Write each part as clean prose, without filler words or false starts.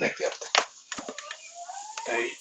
Despierta. Ahí.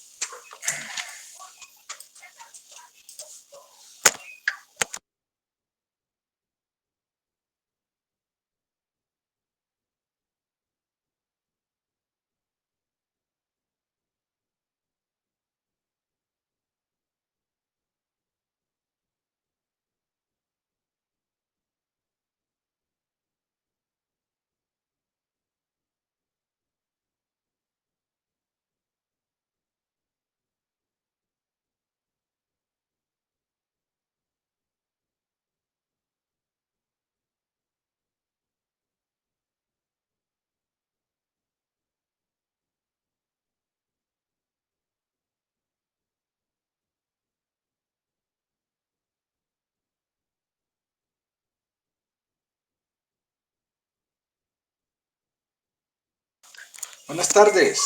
Buenas tardes.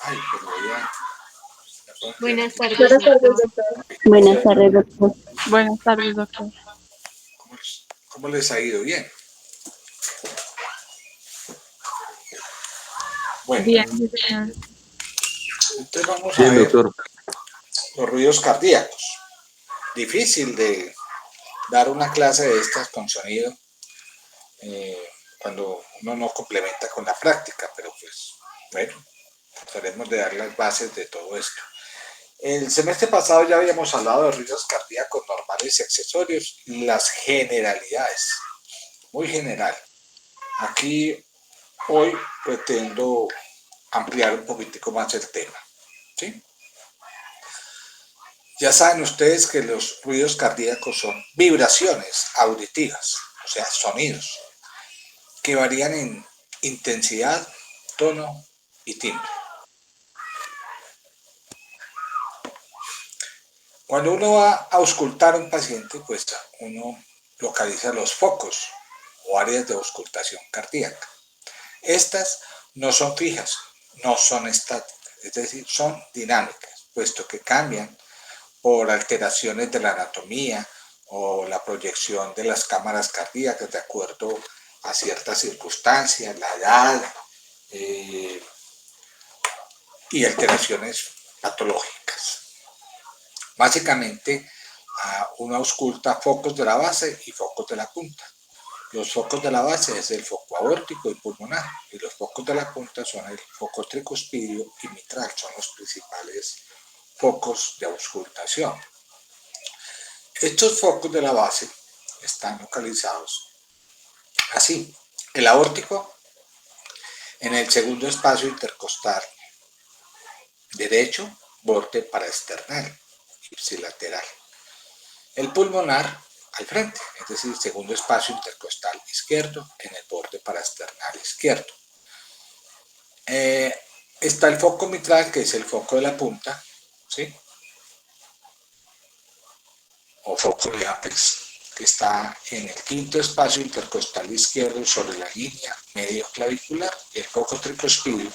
Ay, pues voy a... Buenas tardes, Buenas tardes, doctor. doctor. Buenas tardes, doctor. Buenas tardes, doctor. ¿Cómo les ha ido? Bien. Bueno, Bien, sí, señor. entonces vamos a Bien, ver doctor. los ruidos cardíacos. Difícil de dar una clase de estas con sonido cuando uno no complementa con la práctica, pero pues bueno, trataremos de dar las bases de todo esto. El semestre pasado ya habíamos hablado de ruidos cardíacos normales y accesorios, las generalidades, muy general. Aquí hoy pretendo ampliar un poquitico más el tema, ¿sí? Ya saben ustedes que los ruidos cardíacos son vibraciones auditivas, o sea, sonidos, que varían en intensidad, tono y timbre. Cuando uno va a auscultar a un paciente, pues uno localiza los focos o áreas de auscultación cardíaca. Estas no son fijas, no son estáticas, es decir, son dinámicas, puesto que cambian por alteraciones de la anatomía o la proyección de las cámaras cardíacas de acuerdo a ciertas circunstancias, la edad y alteraciones patológicas. Básicamente, uno ausculta focos de la base y focos de la punta. Los focos de la base es el foco aórtico y pulmonar, y los focos de la punta son el foco tricuspidio y mitral, son los principales focos de auscultación. Estos focos de la base están localizados así: el aórtico en el segundo espacio intercostal derecho, borde paraesternal, ipsilateral. El pulmonar al frente, es decir, segundo espacio intercostal izquierdo en el borde paraesternal izquierdo. Está el foco mitral, que es el foco de la punta, ¿sí? O foco de ápex, que está en el quinto espacio intercostal izquierdo sobre la línea medio clavicular, y el foco tricuspidio,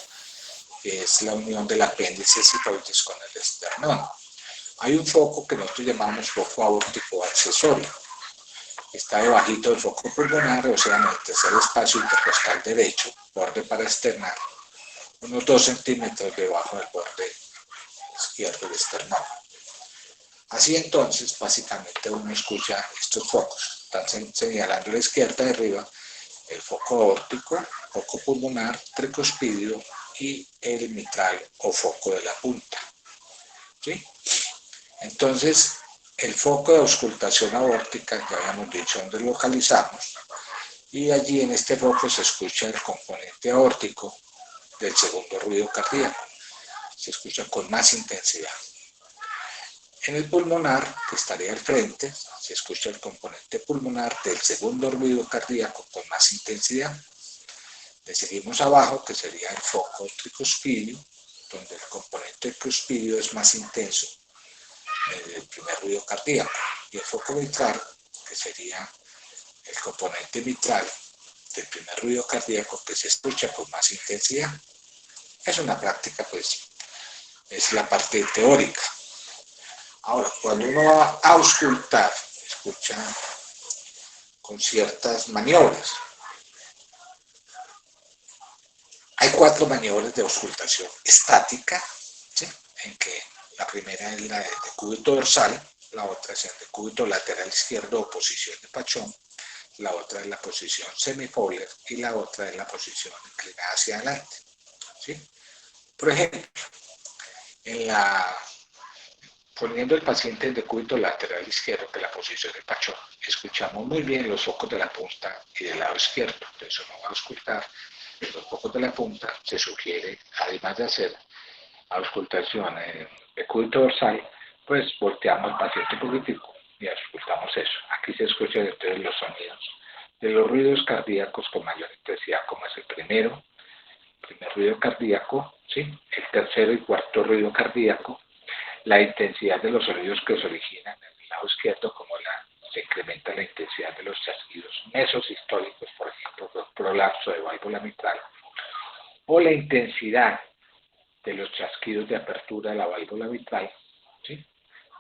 que es la unión del apéndice cifoides con el esternón. Hay un foco que nosotros llamamos foco aórtico accesorio, que está debajito del foco pulmonar, o sea, en el tercer espacio intercostal derecho, borde paraesternal, unos 2 centímetros debajo del borde izquierdo del esternón. Así entonces, básicamente uno escucha estos focos. Están señalando a la izquierda de arriba el foco aórtico, foco pulmonar, tricuspidio y el mitral o foco de la punta, ¿sí? Entonces, el foco de auscultación aórtica, ya habíamos dicho dónde localizamos, y allí en este foco se escucha el componente aórtico del segundo ruido cardíaco. Se escucha con más intensidad. En el pulmonar, que estaría al frente, se escucha el componente pulmonar del segundo ruido cardíaco con más intensidad. Le seguimos abajo, que sería el foco tricuspidio, donde el componente tricuspidio es más intenso el primer ruido cardíaco, y el foco mitral, que sería el componente mitral del primer ruido cardíaco, que se escucha con más intensidad. Es una práctica, pues, es la parte teórica. Ahora, cuando uno va a auscultar, escucha con ciertas maniobras. Hay 4 maniobras de auscultación estática, ¿sí? En que la primera es la de decúbito dorsal, la otra es el decúbito lateral izquierdo o posición de Pachón, la otra es la posición semi-Fowler y la otra es la posición inclinada hacia adelante, ¿sí? Por ejemplo, poniendo el paciente en decúbito lateral izquierdo, que es la posición de Pachón, escuchamos muy bien los focos de la punta y del lado izquierdo, entonces uno va a auscultar los focos de la punta. Se sugiere, además de hacer auscultación en decúbito dorsal, pues volteamos al paciente un poquitico y auscultamos eso. Aquí se escuchan entonces los sonidos de los ruidos cardíacos con mayor intensidad, como es el primer ruido cardíaco, ¿sí? El tercero y cuarto ruido cardíaco, la intensidad de los sonidos que se originan en el lado izquierdo, como se incrementa la intensidad de los chasquidos mesosistólicos, por ejemplo, por prolapso de válvula mitral, o la intensidad de los chasquidos de apertura de la válvula mitral, ¿sí?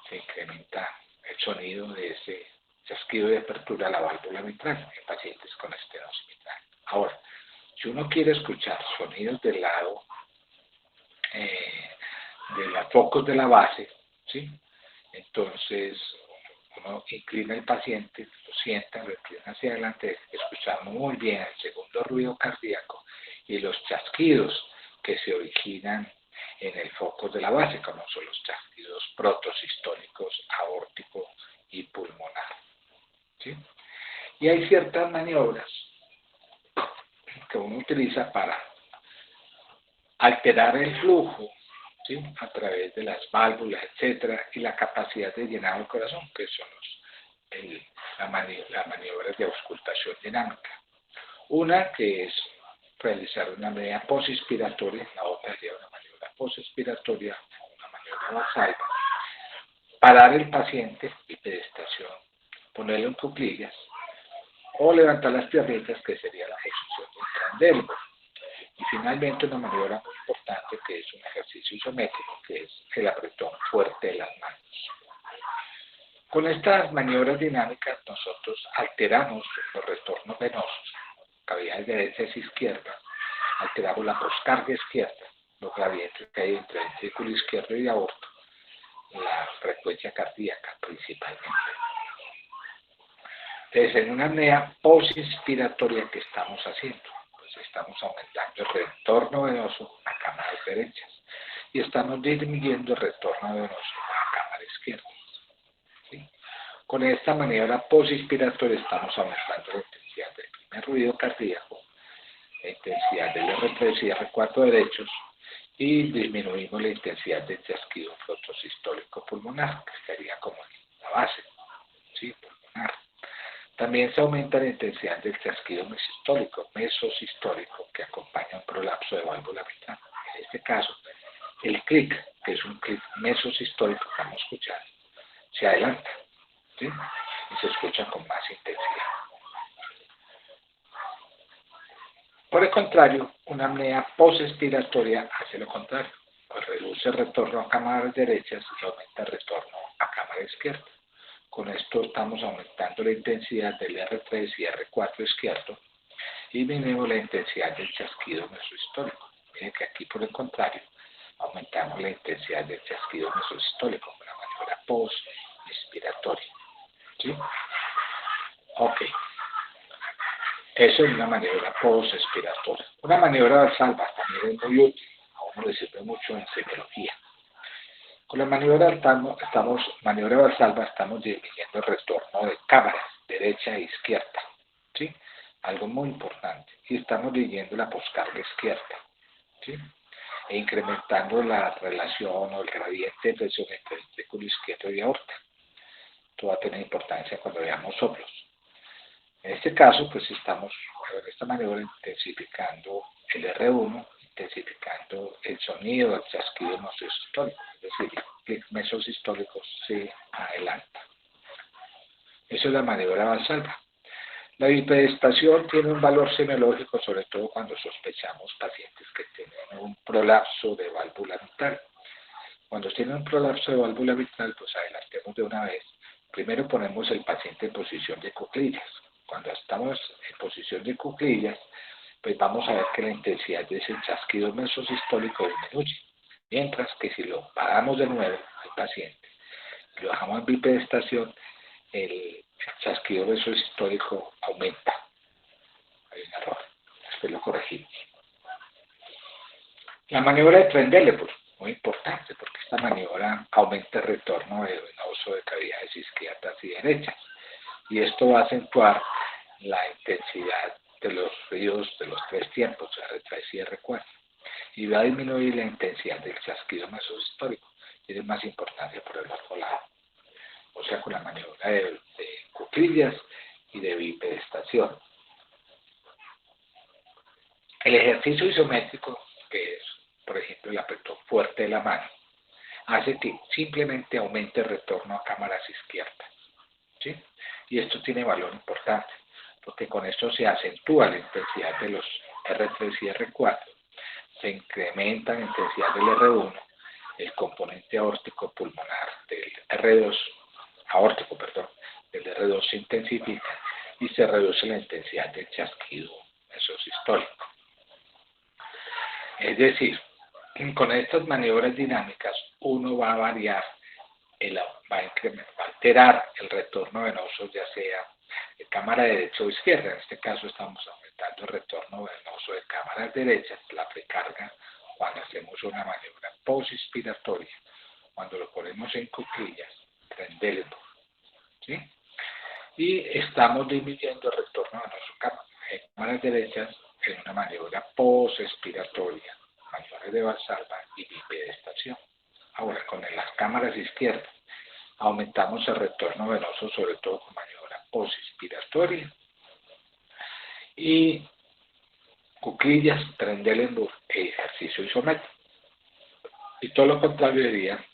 Se incrementa el sonido de ese chasquido de apertura de la válvula mitral en pacientes con estenosis mitral. Ahora, si uno quiere escuchar sonidos del lado de los focos de la base, ¿sí? Entonces uno inclina al paciente, lo sienta, lo inclina hacia adelante, escuchamos muy bien el segundo ruido cardíaco y los chasquidos que se originan en el foco de la base, como son los chasquidos protosistólicos, aórtico y pulmonar, ¿sí? Y hay ciertas maniobras que uno utiliza para alterar el flujo, ¿sí? A través de las válvulas, etcétera, y la capacidad de llenado del corazón, que son las maniobras de auscultación dinámica. Una que es realizar una medida posinspiratoria, la otra sería una maniobra posinspiratoria, una maniobra Valsalva, parar el paciente, bipedestación, ponerle un cuclillas, o levantar las piernitas, que sería la posición del transdelbo. Y finalmente una maniobra muy importante, que es un ejercicio isométrico, que es el apretón fuerte de las manos. Con estas maniobras dinámicas nosotros alteramos los retornos venosos, cavidades derechas y izquierdas, alteramos la poscarga izquierda, los gradientes que hay entre el ventrículo izquierdo y aorto, la frecuencia cardíaca principalmente. Entonces, en una apnea posinspiratoria que estamos haciendo, pues estamos aumentando el retorno venoso a cámaras derechas y estamos disminuyendo el retorno venoso a cámara izquierda, ¿sí? Con esta maniobra posinspiratoria estamos aumentando la intensidad del primer ruido cardíaco, la intensidad del R3 y R4 derechos, y disminuimos la intensidad del chasquido protosistólico pulmonar, que estaría como en la base, ¿sí? Pulmonar. También se aumenta la intensidad del chasquido mesosistólico, que acompaña un prolapso de válvula mitral. En este caso, el clic, que es un clic mesosistólico que vamos a escuchar, se adelanta, ¿sí? Y se escucha con más intensidad. Por el contrario, una apnea posinspiratoria hace lo contrario, pues reduce el retorno a cámaras derechas y aumenta el retorno a cámara izquierda. Con esto estamos aumentando la intensidad del R3 y R4 izquierdo y disminuimos la intensidad del chasquido mesosistólico. Miren que aquí, por el contrario, aumentamos la intensidad del chasquido mesosistólico con la maniobra posinspiratoria, ¿sí? Ok. Eso es una maniobra posinspiratoria. Una maniobra Valsalva también es muy útil, a uno le sirve mucho en semiología. Con la maniobra Valsalva estamos disminuyendo el retorno de cámaras, derecha e izquierda, ¿sí? Algo muy importante. Y estamos disminuyendo la poscarga izquierda, ¿sí? E incrementando la relación o el gradiente de presión entre el ventrículo izquierdo y aorta. Esto va a tener importancia cuando veamos soplos. En este caso, pues estamos en esta maniobra intensificando el R1, intensificando el sonido del chasquido mesosistólico, es decir, el clic mesosistólico se adelanta. Eso es la maniobra Valsalva. La bipedestación tiene un valor semiológico, sobre todo cuando sospechamos pacientes que tienen un prolapso de válvula mitral. Cuando tienen un prolapso de válvula mitral, pues adelantemos de una vez. Primero ponemos el paciente en posición de cuclillas. Cuando estamos en posición de cuclillas, pues vamos a ver que la intensidad de ese chasquido mesosistólico disminuye. Mientras que si lo paramos de nuevo al paciente y lo dejamos en bipedestación, el chasquido mesosistólico aumenta. Hay un error, después lo corregimos. La maniobra de Trendelenburg, muy importante, porque esta maniobra aumenta el retorno venoso de cavidades izquierdas y derechas. Y esto va a acentuar la intensidad de los ruidos de los tres tiempos, R3 y R4. Y va a disminuir la intensidad del chasquido mesosistólico. Tiene más importancia por el otro lado. O sea, con la maniobra de cuclillas y de bipedestación. El ejercicio isométrico, que es, por ejemplo, el apretón fuerte de la mano, hace que simplemente aumente el retorno a cámaras izquierdas. ¿Sí? Y esto tiene valor importante, porque con esto se acentúa la intensidad de los R3 y R4, se incrementa la intensidad del R1, el componente aórtico pulmonar del R2, del R2 se intensifica y se reduce la intensidad del chasquido mesosistólico. Es decir, con estas maniobras dinámicas uno va a variar, va a alterar el retorno venoso, ya sea de cámara derecha o izquierda. En este caso estamos aumentando el retorno venoso de cámaras derechas, la precarga, cuando hacemos una maniobra posinspiratoria, cuando lo ponemos en cuclillas, Trendelenburg, ¿sí? Y estamos disminuyendo el retorno venoso de cámaras derechas en una maniobra postexpiratoria, maniobra de Valsalva y bipedestación. Ahora, con las cámaras izquierdas, aumentamos el retorno venoso, sobre todo con maniobra postinspiratoria. Y cuclillas, Trendelenburg e ejercicio isométrico. Y todo lo contrario sería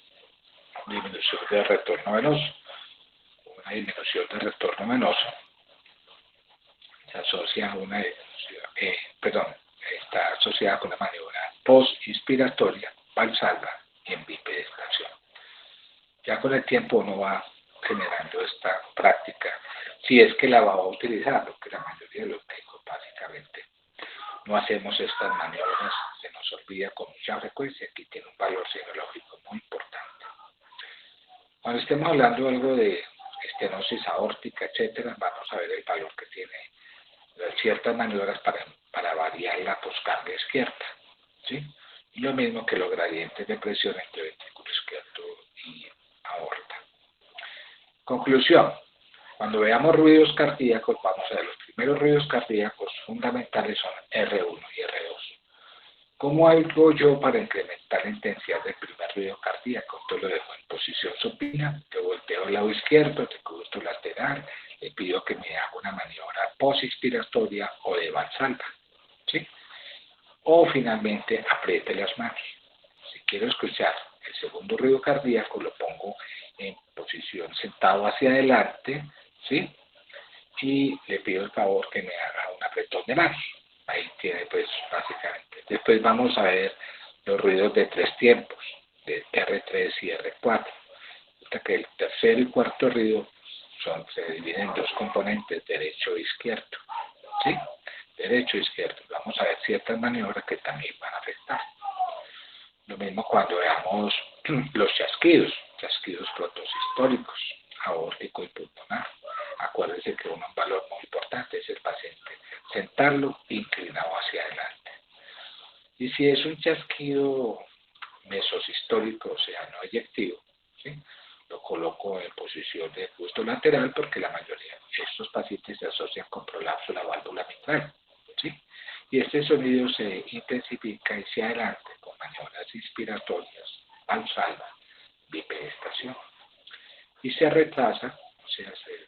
disminución del retorno venoso. Una disminución del retorno venoso se asocia a una disminución, está asociada con la maniobra postinspiratoria, Valsalva y en bipedestación. Ya con el tiempo uno va generando esta práctica, si es que la va a utilizar, porque la mayoría de los médicos básicamente no hacemos estas maniobras, se nos olvida con mucha frecuencia, aquí tiene un valor psicológico muy importante. Cuando estemos hablando algo de estenosis aórtica, etcétera, vamos a ver el valor que tiene ciertas maniobras para variar la poscarga izquierda, ¿sí? Y lo mismo que los gradientes de presión entre ventrículo izquierdo y aorta. Conclusión. Cuando veamos ruidos cardíacos, vamos a ver los primeros ruidos cardíacos fundamentales son R1 y R2. ¿Cómo hago yo para incrementar la intensidad del primer ruido cardíaco? Entonces lo dejo en posición supina, te volteo al lado izquierdo, te cubro lateral, le pido que me haga una maniobra postinspiratoria o de Valsalva, ¿sí? O finalmente apriete las manos. Si quiero escuchar el segundo ruido cardíaco, lo pongo en posición sentado hacia adelante, ¿sí? Y le pido el favor que me haga un apretón de manos. Ahí tiene, pues, básicamente. Después vamos a ver los ruidos de tres tiempos, de R3 y R4. Hasta que el tercer y cuarto ruido se dividen en dos componentes, derecho e izquierdo, ¿sí? Derecho e izquierdo. Vamos a ver ciertas maniobras que también van a afectar. Lo mismo cuando veamos los chasquidos protosistólicos, aórtico y pulmonar. Acuérdense que un valor muy importante es el paciente sentarlo inclinado hacia adelante. Y si es un chasquido mesosistólico, o sea, no eyectivo, ¿sí? Lo coloco en posición de busto lateral porque la mayoría de estos pacientes se asocian con prolapso de la válvula mitral, ¿sí? Y este sonido se intensifica hacia adelante con maniobras inspiratorias, Valsalva, bipedestación. Y se retrasa, o sea, se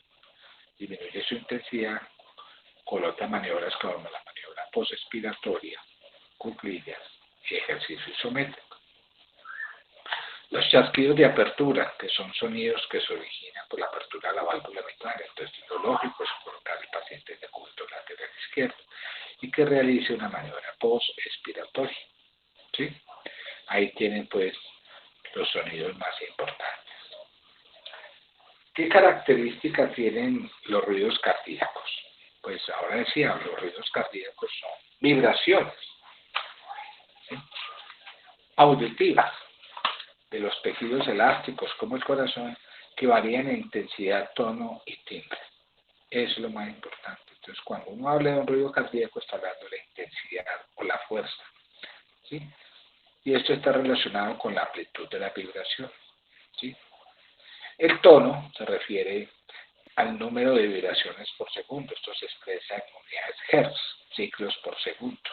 disminuye su intensidad con otras maniobras como la maniobra postexpiratoria, cuclillas y ejercicio isométrico. Los chasquidos de apertura, que son sonidos que se originan por la apertura de la válvula mitral, entonces lo lógico es colocar al paciente en el cúbito lateral izquierdo y que realice una maniobra postexpiratoria, ¿sí? Ahí tienen pues los sonidos más importantes. ¿Qué características tienen los ruidos cardíacos? Pues ahora decía, los ruidos cardíacos son vibraciones, ¿sí?, auditivas de los tejidos elásticos como el corazón, que varían en intensidad, tono y timbre. Eso es lo más importante. Entonces, cuando uno habla de un ruido cardíaco, está hablando de la intensidad o la fuerza, ¿sí? Y esto está relacionado con la amplitud de la vibración, ¿sí? El tono se refiere al número de vibraciones por segundo. Esto se expresa en unidades Hertz, ciclos por segundo.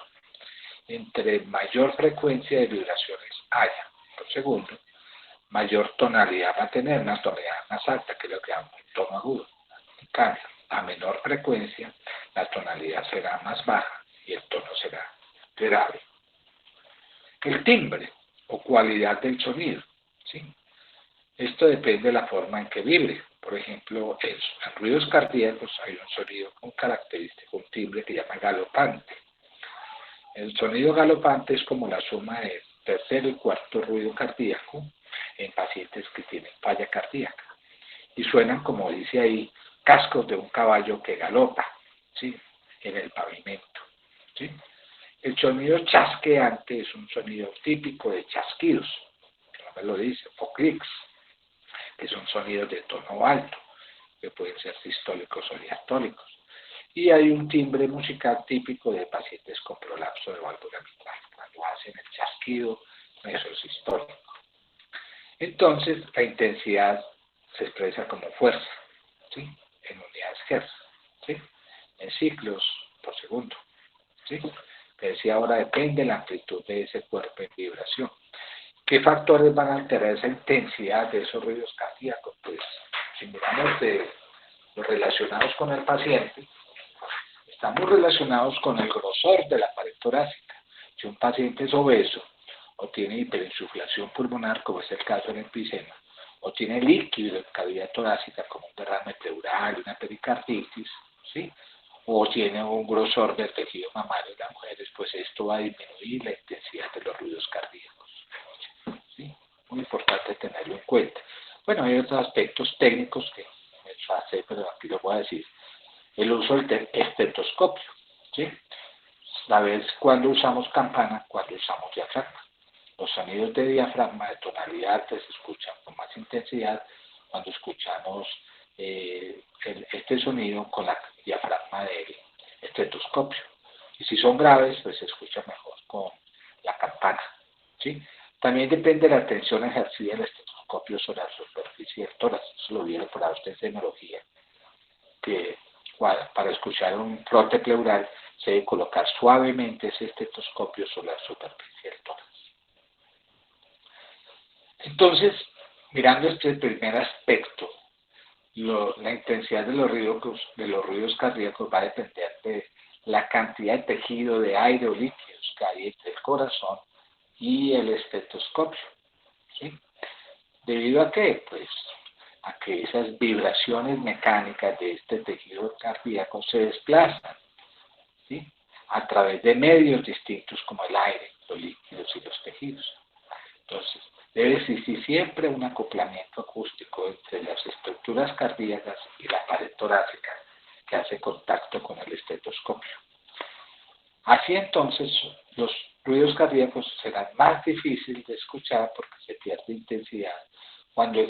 Entre mayor frecuencia de vibraciones haya por segundo, mayor tonalidad va a tener, una tonalidad más alta, que es lo que llamamos el tono agudo. En cambio, a menor frecuencia, la tonalidad será más baja y el tono será grave. El timbre o cualidad del sonido, ¿sí? Esto depende de la forma en que vibre. Por ejemplo, en ruidos cardíacos hay un sonido con característico, un timbre que se llama galopante. El sonido galopante es como la suma del tercer y cuarto ruido cardíaco en pacientes que tienen falla cardíaca. Y suenan, como dice ahí, cascos de un caballo que galopa, ¿sí?, en el pavimento, ¿sí? El sonido chasqueante es un sonido típico de chasquidos, que no me lo dice, o clics, que son sonidos de tono alto, que pueden ser sistólicos o diastólicos. Y hay un timbre musical típico de pacientes con prolapso de válvula mitral, cuando hacen el chasquido mesosistólico. Entonces, la intensidad se expresa como fuerza, ¿sí?, en unidades Hertz, ¿sí?, en ciclos por segundo, ¿sí? Que decía ahora, depende de la amplitud de ese cuerpo en vibración. ¿Qué factores van a alterar esa intensidad de esos ruidos cardíacos? Pues, si miramos de los relacionados con el paciente, están muy relacionados con el grosor de la pared torácica. Si un paciente es obeso, o tiene hiperinsuflación pulmonar, como es el caso del enfisema, o tiene líquido en cavidad torácica, como un derrame pleural, una pericarditis, ¿sí?, o tiene un grosor del tejido mamario de las mujeres, pues esto va a disminuir la intensidad de los ruidos cardíacos, ¿sí? Muy importante tenerlo en cuenta. Bueno, hay otros aspectos técnicos que me pasé, pero aquí lo voy a decir. El uso del estetoscopio, ¿sí? ¿Sabes cuándo usamos campana? Cuando usamos diafragma. Los sonidos de diafragma de tonalidad alta se escuchan con más intensidad cuando escuchamos este sonido con la diafragma del estetoscopio. Y si son graves, pues se escucha mejor con la campana, ¿sí? También depende de la tensión ejercida del estetoscopio sobre la superficie del tórax. Eso lo vieron por usted en semiología, que para escuchar un frote pleural se debe colocar suavemente ese estetoscopio sobre la superficie del tórax. Entonces, mirando este primer aspecto, la intensidad de los ruidos cardíacos va a depender de la cantidad de tejido de aire o líquidos que hay entre el corazón y el estetoscopio, ¿sí? ¿Debido a qué? Pues a que esas vibraciones mecánicas de este tejido cardíaco se desplazan, ¿sí?, a través de medios distintos como el aire, los líquidos y los tejidos. Entonces, debe existir siempre un acoplamiento acústico entre las estructuras cardíacas y la pared torácica que hace contacto con el estetoscopio. Así entonces, los ruidos cardíacos serán más difíciles de escuchar porque se pierde intensidad cuando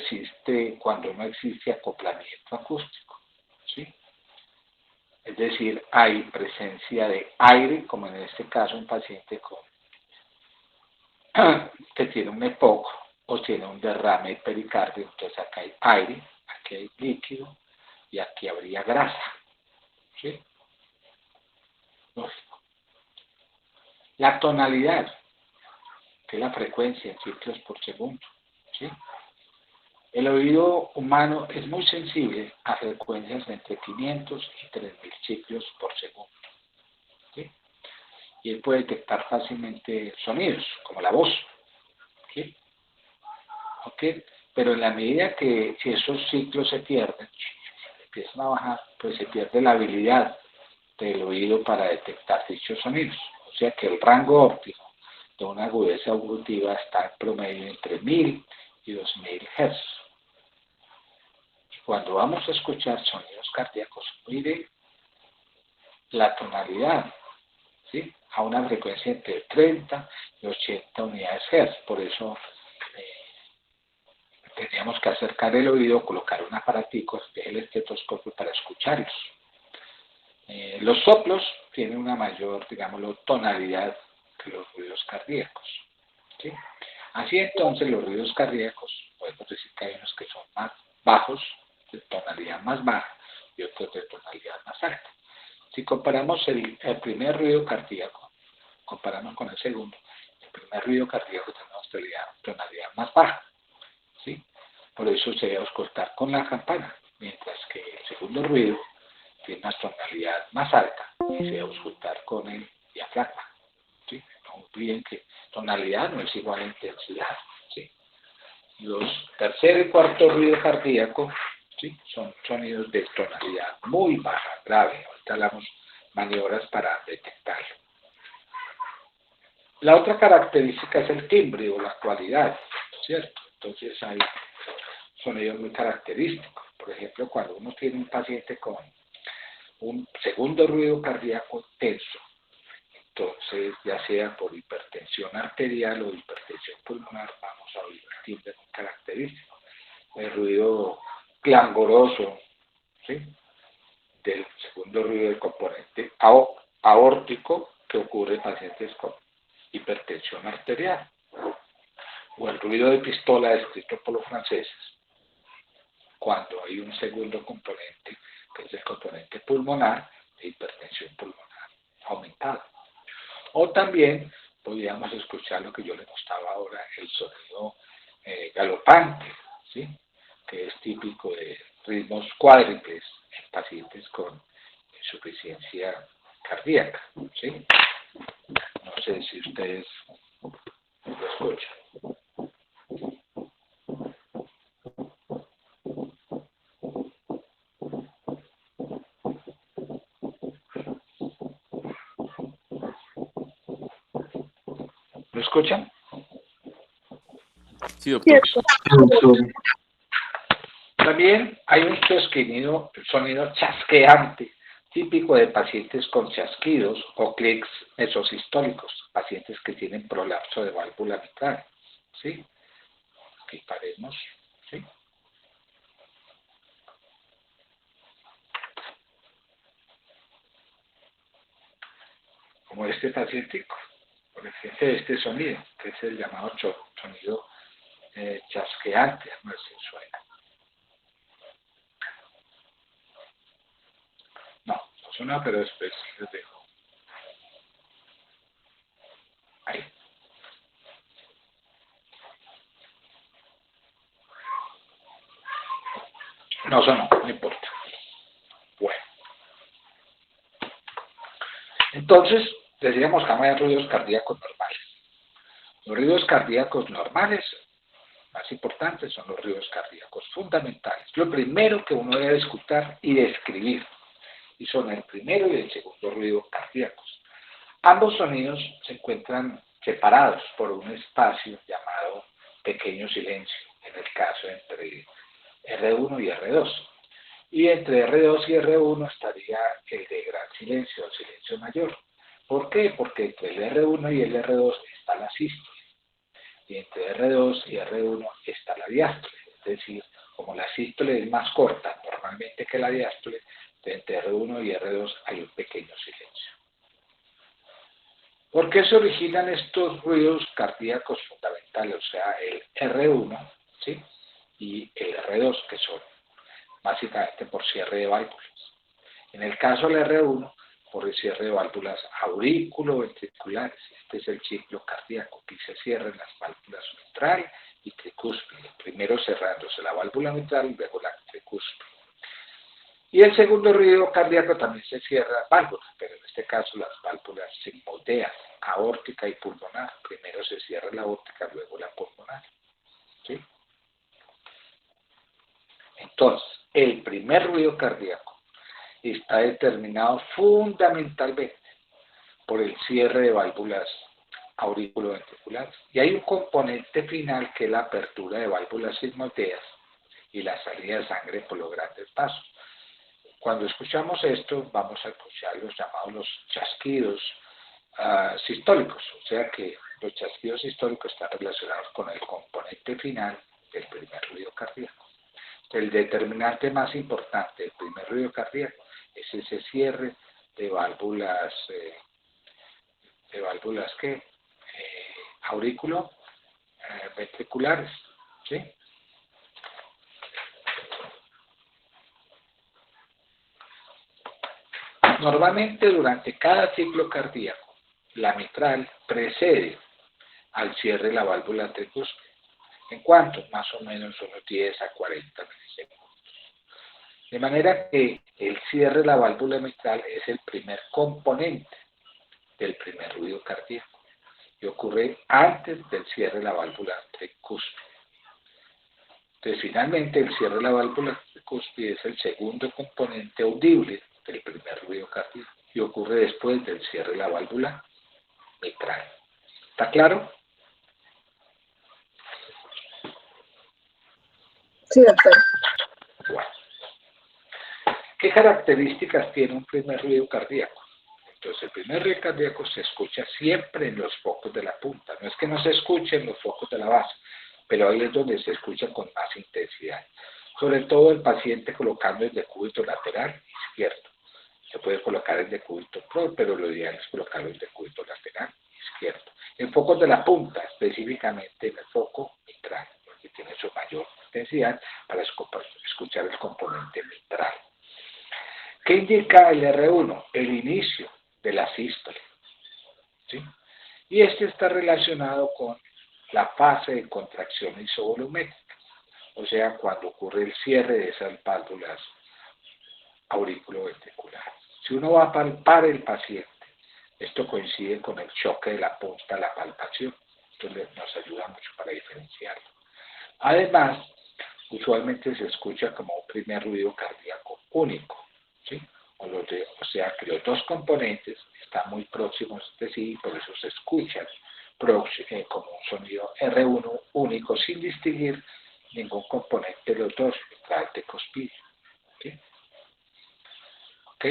no existe acoplamiento acústico, ¿sí? Es decir, hay presencia de aire, como en este caso un paciente que tiene un EPOC o tiene un derrame pericardio. Entonces acá hay aire, aquí hay líquido y aquí habría grasa, ¿sí? Lógico. La tonalidad, que es la frecuencia en ciclos por segundo, ¿sí? El oído humano es muy sensible a frecuencias de entre 500 y 3000 ciclos por segundo, ¿sí? Y él puede detectar fácilmente sonidos, como la voz, ¿sí? ¿Ok? Pero en la medida que esos ciclos se pierden, empiezan a bajar, pues se pierde la habilidad del oído para detectar dichos sonidos. O sea que el rango óptimo de una agudeza auditiva está en promedio entre 1000 y 2000 Hz. Cuando vamos a escuchar sonidos cardíacos, mire la tonalidad, ¿sí? a una frecuencia entre 30 y 80 unidades Hz. Por eso teníamos que acercar el oído, colocar un aparatico, que es el estetoscopio, para escucharlos. Los soplos tienen una mayor, digámoslo, tonalidad que los ruidos cardíacos, ¿sí? Así entonces los ruidos cardíacos, podemos decir que hay unos que son más bajos, de tonalidad más baja, y otros de tonalidad más alta. Si comparamos el primer ruido cardíaco, comparamos con el segundo, el primer ruido cardíaco tiene una tonalidad más baja, ¿sí? Por eso se debe auscultar con la campana, mientras que el segundo ruido tiene una tonalidad más alta y se debe auscultar con el diafragma, ¿sí? No olviden que tonalidad no es igual a intensidad, ¿sí? Los tercer y cuarto ruido cardíaco, ¿sí?, son sonidos de tonalidad muy baja, grave. Ahorita hablamos maniobras para detectarlo. La otra característica es el timbre o la cualidad, ¿cierto? Entonces hay sonidos muy característicos. Por ejemplo, cuando uno tiene un paciente con un segundo ruido cardíaco intenso, entonces ya sea por hipertensión arterial o hipertensión pulmonar, vamos a oír un timbre muy característico. El ruido clangoroso, ¿sí?, del segundo ruido del componente aórtico que ocurre en pacientes con hipertensión arterial, o el ruido de pistola descrito por los franceses cuando hay un segundo componente que es el componente pulmonar de hipertensión pulmonar aumentada. O también podríamos escuchar lo que yo les mostraba ahora, el sonido galopante, ¿sí?, que es típico de ritmos cuádruples en pacientes con insuficiencia cardíaca, ¿sí? No sé si ustedes lo escuchan. ¿Lo escuchan? Sí, doctor. También hay un sonido chasqueante, típico de pacientes con chasquidos o clics mesosistólicos, pacientes que tienen prolapso de válvula mitral, ¿sí? Aquí paremos, ¿sí? Como este pacientico, por ejemplo, este sonido, que es el llamado sonido chasqueante, no sé si suena. No suena, pero después les dejo. Ahí. No sonó, no importa. Bueno. Entonces, decíamos que hay ruidos cardíacos normales. Los ruidos cardíacos normales, más importantes, son los ruidos cardíacos fundamentales. Lo primero que uno debe escuchar y describir. Y son el primero y el segundo ruido cardíacos. Ambos sonidos se encuentran separados por un espacio llamado pequeño silencio, en el caso entre R1 y R2. Y entre R2 y R1 estaría el de gran silencio, el silencio mayor. ¿Por qué? Porque entre el R1 y el R2 está la sístole. Y entre R2 y R1 está la diástole. Es decir, como la sístole es más corta normalmente que la diástole, entre R1 y R2 hay un pequeño silencio. ¿Por qué se originan estos ruidos cardíacos fundamentales? O sea, el R1, ¿sí?, y el R2, que son básicamente por cierre de válvulas. En el caso del R1, por el cierre de válvulas auriculoventriculares. Este es el ciclo cardíaco. Aquí se cierran las válvulas mitral y tricúspide. Primero cerrándose la válvula mitral y luego la tricúspide. Y el segundo ruido cardíaco también se cierra válvulas, pero en este caso las válvulas simultáneas, aórtica y pulmonar. Primero se cierra la aórtica, luego la pulmonar. ¿Sí? Entonces, el primer ruido cardíaco está determinado fundamentalmente por el cierre de válvulas auriculoventriculares. Y hay un componente final que es la apertura de válvulas sigmoideas y la salida de sangre por los grandes vasos. Cuando escuchamos esto, vamos a escuchar los llamados los chasquidos sistólicos, o sea que los chasquidos sistólicos están relacionados con el componente final del primer ruido cardíaco. El determinante más importante del primer ruido cardíaco es ese cierre de válvulas, aurículo ventriculares, ¿sí? Normalmente durante cada ciclo cardíaco, la mitral precede al cierre de la válvula tricúspide. ¿En cuánto? Más o menos unos 10 a 40 milisegundos. De manera que el cierre de la válvula mitral es el primer componente del primer ruido cardíaco y ocurre antes del cierre de la válvula tricúspide. Entonces, finalmente, el cierre de la válvula tricúspide es el segundo componente audible del primer ruido cardíaco y ocurre después del cierre de la válvula mitral. ¿Está claro? Sí, doctor. Bueno. ¿Qué características tiene un primer ruido cardíaco? Entonces, el primer ruido cardíaco se escucha siempre en los focos de la punta. No es que no se escuche en los focos de la base, pero ahí es donde se escucha con más intensidad. Sobre todo el paciente colocando el decúbito lateral izquierdo. Se puede colocar el decúbito pro, pero lo ideal es colocar el decúbito lateral izquierdo. En focos de la punta, específicamente en el foco mitral, porque tiene su mayor intensidad para escuchar el componente mitral. ¿Qué indica el R1? El inicio de la sístole, ¿sí? Y este está relacionado con la fase de contracción isovolumétrica, o sea, cuando ocurre el cierre de esas válvulas auriculoventriculares. Si uno va a palpar el paciente, esto coincide con el choque de la punta a la palpación, entonces nos ayuda mucho para diferenciarlo. Además, usualmente se escucha como un primer ruido cardíaco único, ¿sí? O sea que los dos componentes están muy próximos de sí y por eso se escuchan como un sonido R1 único sin distinguir ningún componente de los dos, mitral tricuspidio. ¿Sí? ¿Ok?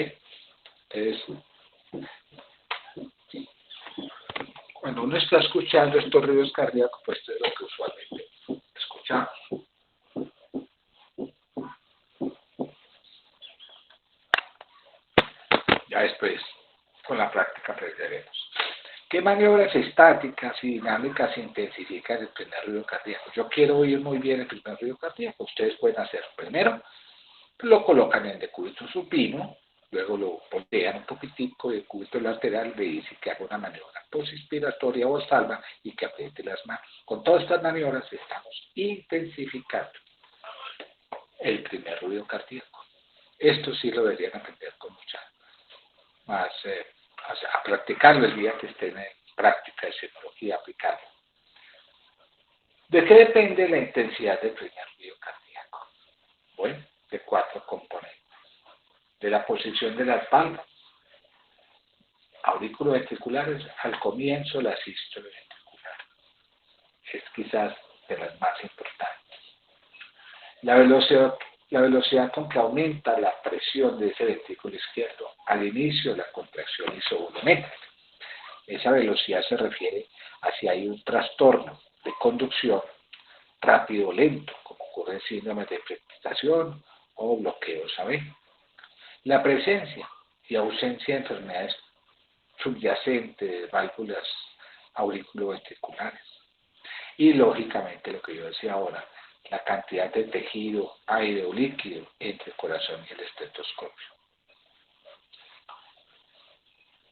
Entonces, cuando uno está escuchando estos ruidos cardíacos, pues esto es lo que usualmente escuchamos. Ya después, con la práctica aprenderemos. ¿Qué maniobras estáticas y dinámicas intensifican el primer ruido cardíaco? Yo quiero oír muy bien el primer ruido cardíaco. Ustedes pueden hacer primero, lo colocan en decúbito supino, luego lo voltean un poquitico de decúbito lateral, le dice que haga una maniobra posinspiratoria o salva y que apriete las manos. Con todas estas maniobras estamos intensificando el primer ruido cardíaco. Esto sí lo deberían aprender con mucha más, a practicarlo el día que estén en práctica de sismología aplicada. ¿De qué depende la intensidad del primer ruido cardíaco? Bueno, de 4 componentes. De la posición de las válvulas auriculoventriculares al comienzo la sístole ventricular. Es quizás de las más importantes. La velocidad con que aumenta la presión de ese ventrículo izquierdo al inicio de la contracción isovolumétrica. Esa velocidad se refiere a si hay un trastorno de conducción rápido o lento, como ocurre en síndromes de precipitación o bloqueos AB. La presencia y ausencia de enfermedades subyacentes de válvulas auriculoventriculares. Y lógicamente lo que yo decía ahora, la cantidad de tejido, aire o líquido entre el corazón y el estetoscopio.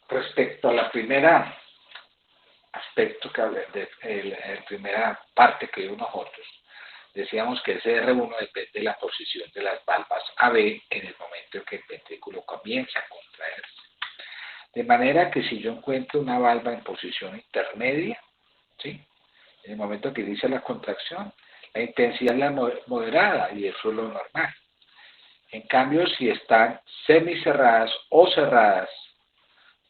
Respecto a la primera aspecto que hablé, la primera parte que vimos nosotros, decíamos que ese R1 depende de la posición de las valvas AB en el momento en que el ventrículo comienza a contraerse. De manera que si yo encuentro una valva en posición intermedia, ¿sí? En el momento que inicia la contracción, la intensidad es la moderada y eso es lo normal. En cambio, si están semicerradas o cerradas,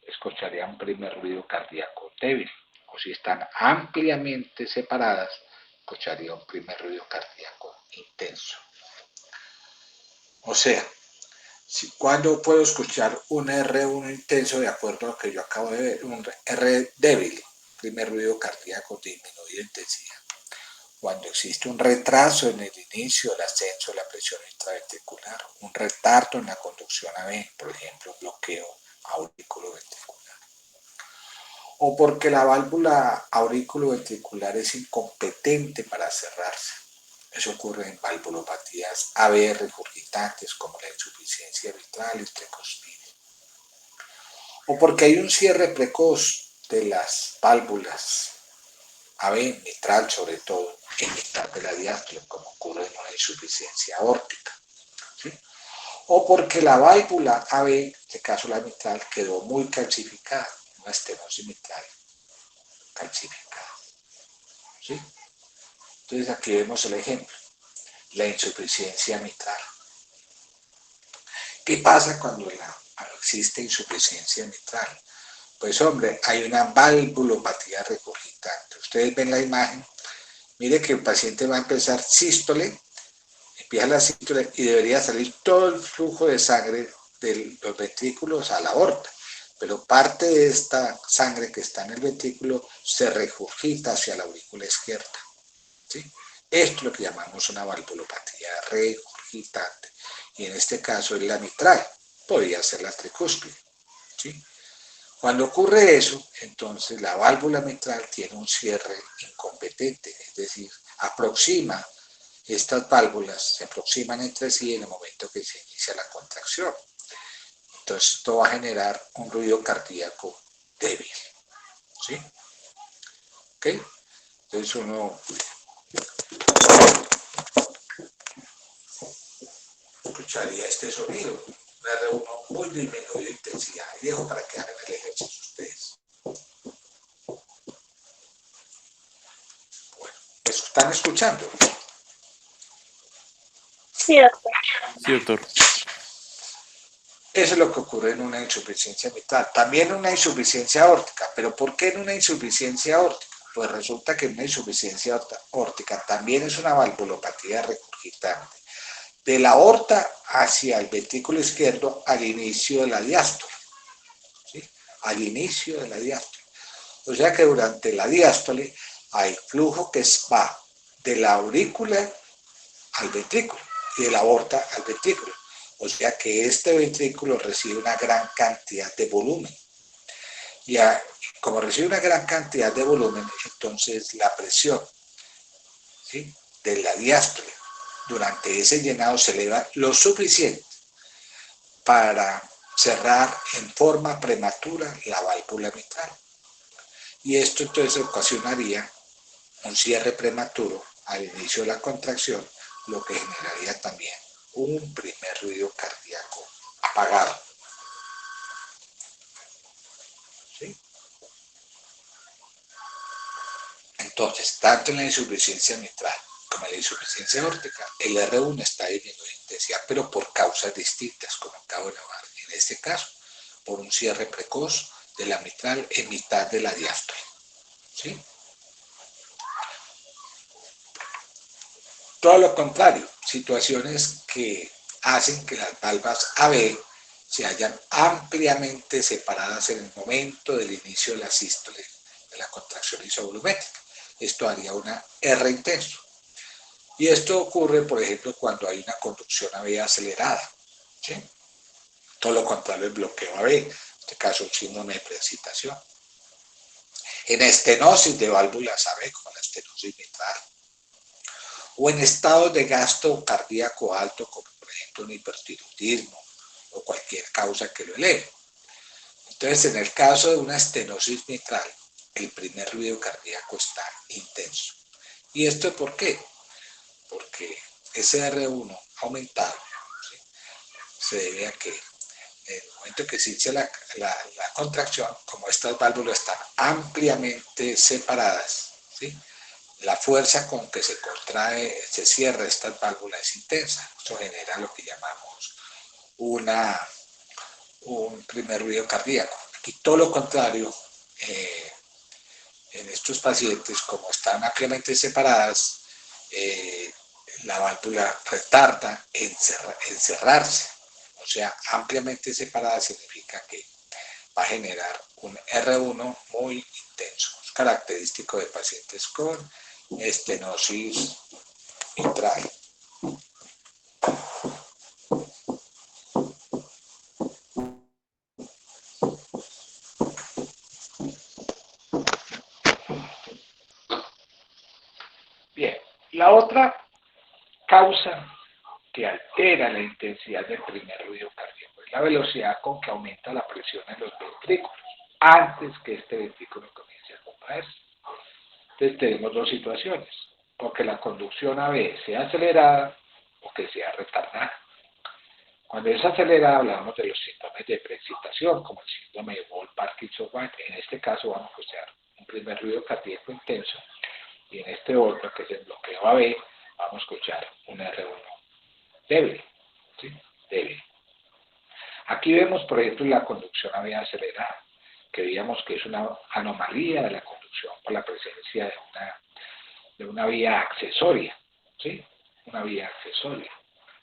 escucharía un primer ruido cardíaco débil. O si están ampliamente separadas, escucharía un primer ruido cardíaco intenso. O sea, ¿Cuándo puedo escuchar un R1 intenso de acuerdo a lo que yo acabo de ver? Un R débil, primer ruido cardíaco disminuido de intensidad. Cuando existe un retraso en el inicio, el ascenso de la presión intraventricular, un retardo en la conducción AV, por ejemplo, bloqueo auriculoventricular. O porque la válvula auriculoventricular es incompetente para cerrarse. Eso ocurre en valvulopatías AV regurgitantes como la insuficiencia mitral y tricuspide. O porque hay un cierre precoz de las válvulas AV mitral, sobre todo en mitad de la diástole, como ocurre en una insuficiencia aórtica. ¿Sí? O porque la válvula AV, en este caso la mitral, quedó muy calcificada, una estenosis mitral calcificada. ¿Sí? Entonces aquí vemos el ejemplo, la insuficiencia mitral. ¿Qué pasa cuando existe insuficiencia mitral? Pues hombre, hay una valvulopatía regurgitante. Ustedes ven la imagen, mire que el paciente va a empezar sístole, empieza la sístole y debería salir todo el flujo de sangre de los ventrículos a la aorta, pero parte de esta sangre que está en el ventrículo se regurgita hacia la aurícula izquierda. ¿Sí? Esto es lo que llamamos una valvulopatía regurgitante, y en este caso es la mitral, podría ser la tricúspide. ¿Sí? Cuando ocurre eso, entonces la válvula mitral tiene un cierre incompetente, es decir, aproxima estas válvulas, se aproximan entre sí en el momento que se inicia la contracción. Entonces esto va a generar un ruido cardíaco débil. ¿Sí? ¿Ok? Entonces uno escucharía este sonido, un R1 muy disminuido de intensidad. Y dejo para que hagan el ejercicio ustedes. Bueno, ¿me están escuchando? Sí, doctor. Sí, doctor. Eso es lo que ocurre en una insuficiencia mitral. También en una insuficiencia aórtica. ¿Pero por qué en una insuficiencia aórtica? Pues resulta que una insuficiencia aórtica también es una valvulopatía regurgitante. De la aorta hacia el ventrículo izquierdo al inicio de la diástole. ¿Sí? Al inicio de la diástole. O sea que durante la diástole hay flujo que va de la aurícula al ventrículo y de la aorta al ventrículo. O sea que este ventrículo recibe una gran cantidad de volumen. Y como recibe una gran cantidad de volumen, entonces la presión, ¿sí?, de la diástole durante ese llenado se eleva lo suficiente para cerrar en forma prematura la válvula mitral. Y esto entonces ocasionaría un cierre prematuro al inicio de la contracción, lo que generaría también un primer ruido cardíaco apagado. ¿Sí? Entonces, tanto en la insuficiencia mitral como en la insuficiencia aórtica, el R1 está disminuyendo de intensidad, pero por causas distintas, como acabo de llamar. En este caso, por un cierre precoz de la mitral en mitad de la diástole. ¿Sí? Todo lo contrario, situaciones que hacen que las valvas AV se hallan ampliamente separadas en el momento del inicio de la sístole, de la contracción isovolumétrica. Esto haría una R intenso. Y esto ocurre, por ejemplo, cuando hay una conducción AV acelerada. ¿Sí? Todo lo contrario el bloqueo AV, en este caso el síndrome de precipitación. En estenosis de válvulas AV, como la estenosis mitral, o en estados de gasto cardíaco alto, como por ejemplo un hipertiroidismo o cualquier causa que lo eleve. Entonces, en el caso de una estenosis mitral, el primer ruido cardíaco está intenso. ¿Y esto por qué? Porque ese R1 aumentado, ¿sí?, se debe a que en el momento que se inicia la contracción, como estas válvulas están ampliamente separadas, ¿sí?, la fuerza con que se contrae, se cierra estas válvulas es intensa. Esto genera lo que llamamos un primer ruido cardíaco. Y todo lo contrario, en estos pacientes, como están ampliamente separadas, la válvula retarda en cerrarse. O sea, ampliamente separada significa que va a generar un R1 muy intenso. Es característico de pacientes con estenosis mitral. Bien, la otra causa que altera la intensidad del primer ruido cardíaco es la velocidad con que aumenta la presión en los ventrículos antes que este ventrículo comience a contraerse. Entonces tenemos dos situaciones, o que la conducción AV sea acelerada o que sea retardada. Cuando es acelerada hablamos de los síntomas de preexcitación, como el síndrome de Wolff-Parkinson-White. En este caso vamos a escuchar un primer ruido cardíaco intenso, y en este otro, que es el bloqueo AV, vamos a escuchar un R1 débil, ¿sí? Débil. Aquí vemos, por ejemplo, la conducción AV acelerada, que veíamos que es una anomalía de la conducción por la presencia de una vía accesoria, ¿sí? Una vía accesoria.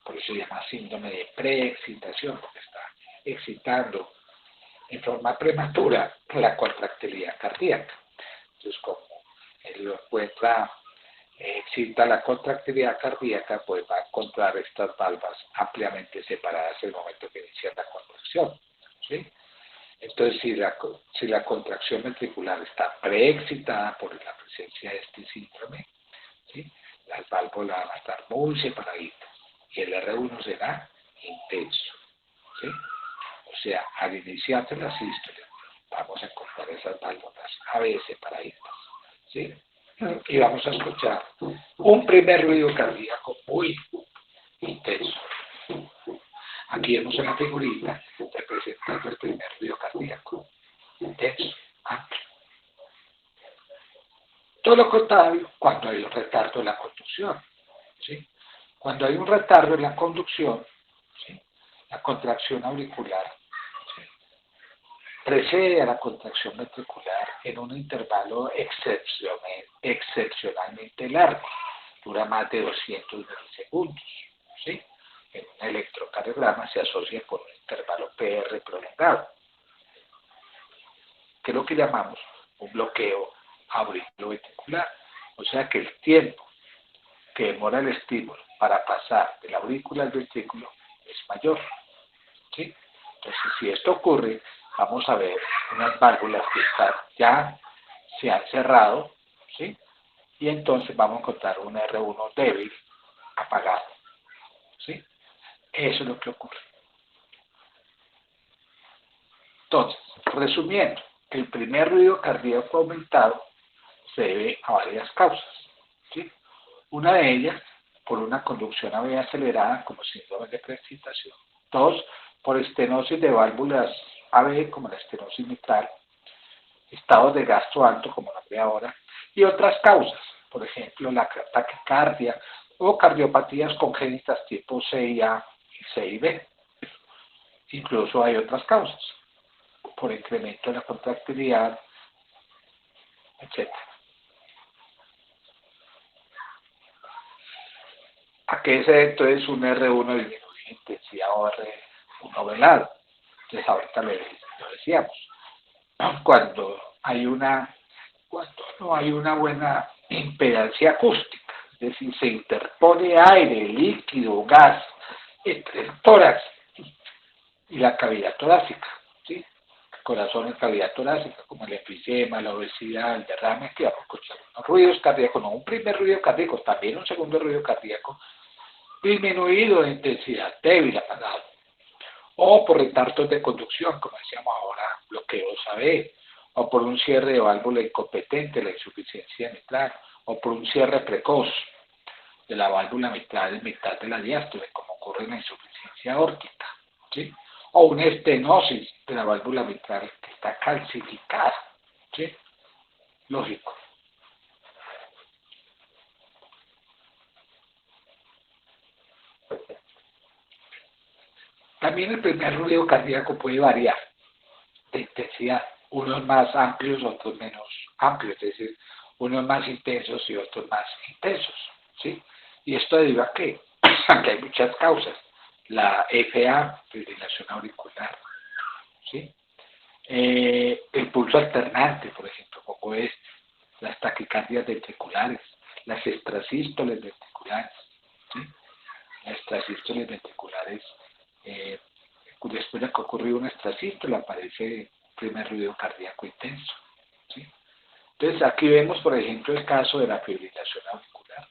Por eso se llama síndrome de preexcitación, porque está excitando en forma prematura la contractilidad cardíaca. Entonces, como él lo encuentra, excita la contractilidad cardíaca, pues va a encontrar estas valvas ampliamente separadas en el momento que inicia la contracción, ¿sí? Entonces, si la contracción ventricular está preexcitada por la presencia de este síndrome, ¿sí?, las válvulas van a estar muy separaditas y el R1 será intenso, ¿sí? O sea, al iniciarse la sístole, vamos a encontrar esas válvulas AV separaditas, ¿sí? Y vamos a escuchar un primer ruido cardíaco muy intenso. Aquí vemos una figurita representando el primer ruido cardíaco intenso, amplio. Todo lo contrario cuando hay un retardo en la conducción, ¿sí? Cuando hay un retardo en la conducción, ¿sí?, la contracción auricular, ¿sí?, precede a la contracción ventricular en un intervalo excepcionalmente largo, dura más de 200 milisegundos, ¿sí? En un electrocardiograma se asocia con un intervalo PR prolongado, que es lo que llamamos un bloqueo auriculoventricular. O sea que el tiempo que demora el estímulo para pasar de la aurícula al ventrículo es mayor, ¿sí? Entonces, si esto ocurre, vamos a ver unas válvulas que ya se han cerrado, ¿sí? Y entonces vamos a encontrar un R1 débil, apagado, ¿sí? Eso es lo que ocurre. Entonces, resumiendo, el primer ruido cardíaco aumentado se debe a varias causas, ¿sí? Una de ellas, por una conducción AV acelerada como síndrome de preexcitación. Dos, por estenosis de válvulas AV como la estenosis mitral, estados de gasto alto como nombré ahora, y otras causas, por ejemplo, la taquicardia o cardiopatías congénitas tipo CIA y CIB. Incluso hay otras causas, por incremento de la contractilidad, etc. ¿A qué se debe entonces un R1 disminuye intensidad o R1 velado? Entonces ahorita lo decíamos. Cuando no hay una buena impedancia acústica, es decir, se interpone aire, líquido, gas entre el tórax y la cavidad torácica, ¿sí? El corazón en cavidad torácica, como el enfisema, la obesidad, el derrame, que vamos a escuchar unos ruidos cardíacos, no un primer ruido cardíaco, también un segundo ruido cardíaco, disminuido de intensidad, débil, apagado, o por retardos de conducción, como decíamos ahora, bloqueos AV, o por un cierre de válvula incompetente, la insuficiencia mitral, o por un cierre precoz de la válvula mitral en mitad de la diástole, como ocurre en la insuficiencia aórtica, ¿sí? O una estenosis de la válvula mitral que está calcificada, ¿sí? Lógico. También el primer ruido cardíaco puede variar de intensidad, unos más amplios, otros menos amplios, es decir, unos más intensos y otros más intensos, ¿sí? Y esto debido a que hay muchas causas. la FA, fibrilación auricular, ¿sí? El pulso alternante, por ejemplo, como es las taquicardias ventriculares, las extrasístoles ventriculares, ¿sí? Las extrasístoles ventriculares, después de que ocurrió una extrasístole aparece un primer ruido cardíaco intenso, ¿sí? Entonces aquí vemos, por ejemplo, el caso de la fibrilación auricular,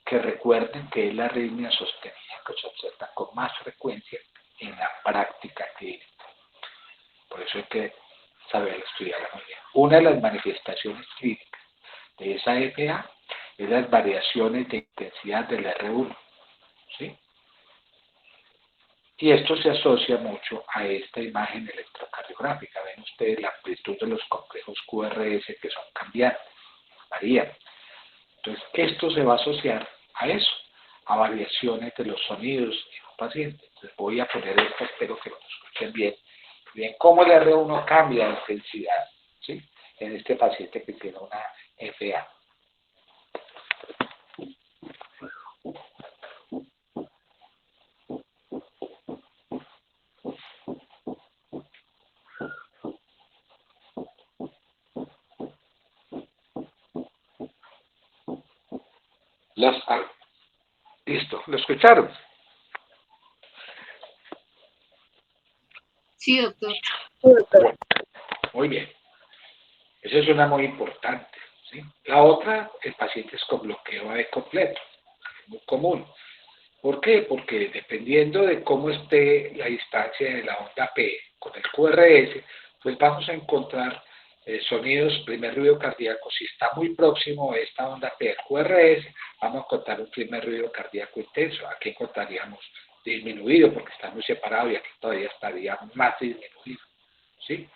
que recuerden que es la arritmia sostenida que se observa con más frecuencia en la práctica clínica. Por eso hay que saber estudiarla muy bien. Una de las manifestaciones clínicas de esa FA es las variaciones de intensidad del R1, ¿sí? Y esto se asocia mucho a esta imagen electrocardiográfica. Ven ustedes la amplitud de los complejos QRS que son cambiantes, varían. Entonces, esto se va a asociar a eso, a variaciones de los sonidos en un paciente. Entonces, voy a poner esto, espero que lo escuchen bien. Bien, cómo el R1 cambia de intensidad, ¿sí? En este paciente que tiene una FA. Listo, ¿lo escucharon? Sí, doctor. Bueno, muy bien. Esa es una muy importante, ¿sí? La otra, el paciente es con bloqueo AV completo, muy común. ¿Por qué? Porque dependiendo de cómo esté la distancia de la onda P con el QRS, pues vamos a encontrar sonidos, primer ruido cardíaco. Si está muy próximo a esta onda P del QRS, vamos a encontrar un primer ruido cardíaco intenso. Aquí encontraríamos disminuido porque está muy separado y aquí todavía estaría más disminuido, ¿sí?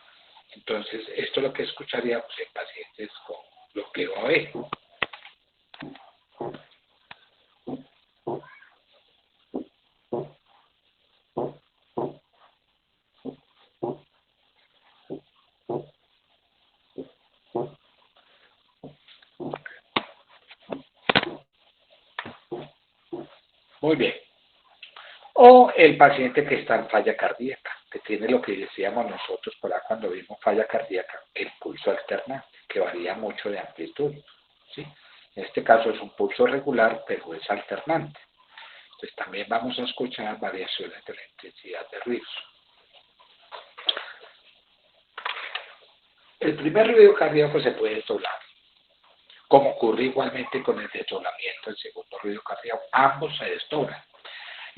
Entonces, esto es lo que escucharíamos en pacientes con bloqueo AV. Muy bien. O el paciente que está en falla cardíaca, que tiene lo que decíamos nosotros por ahí cuando vimos falla cardíaca, el pulso alternante, que varía mucho de amplitud, ¿sí? En este caso es un pulso regular, pero es alternante. Entonces también vamos a escuchar variaciones de la intensidad de ruidos. El primer ruido cardíaco se puede desdoblar, como ocurre igualmente con el desdoblamiento del segundo ruido cardíaco. Ambos se desdoblan.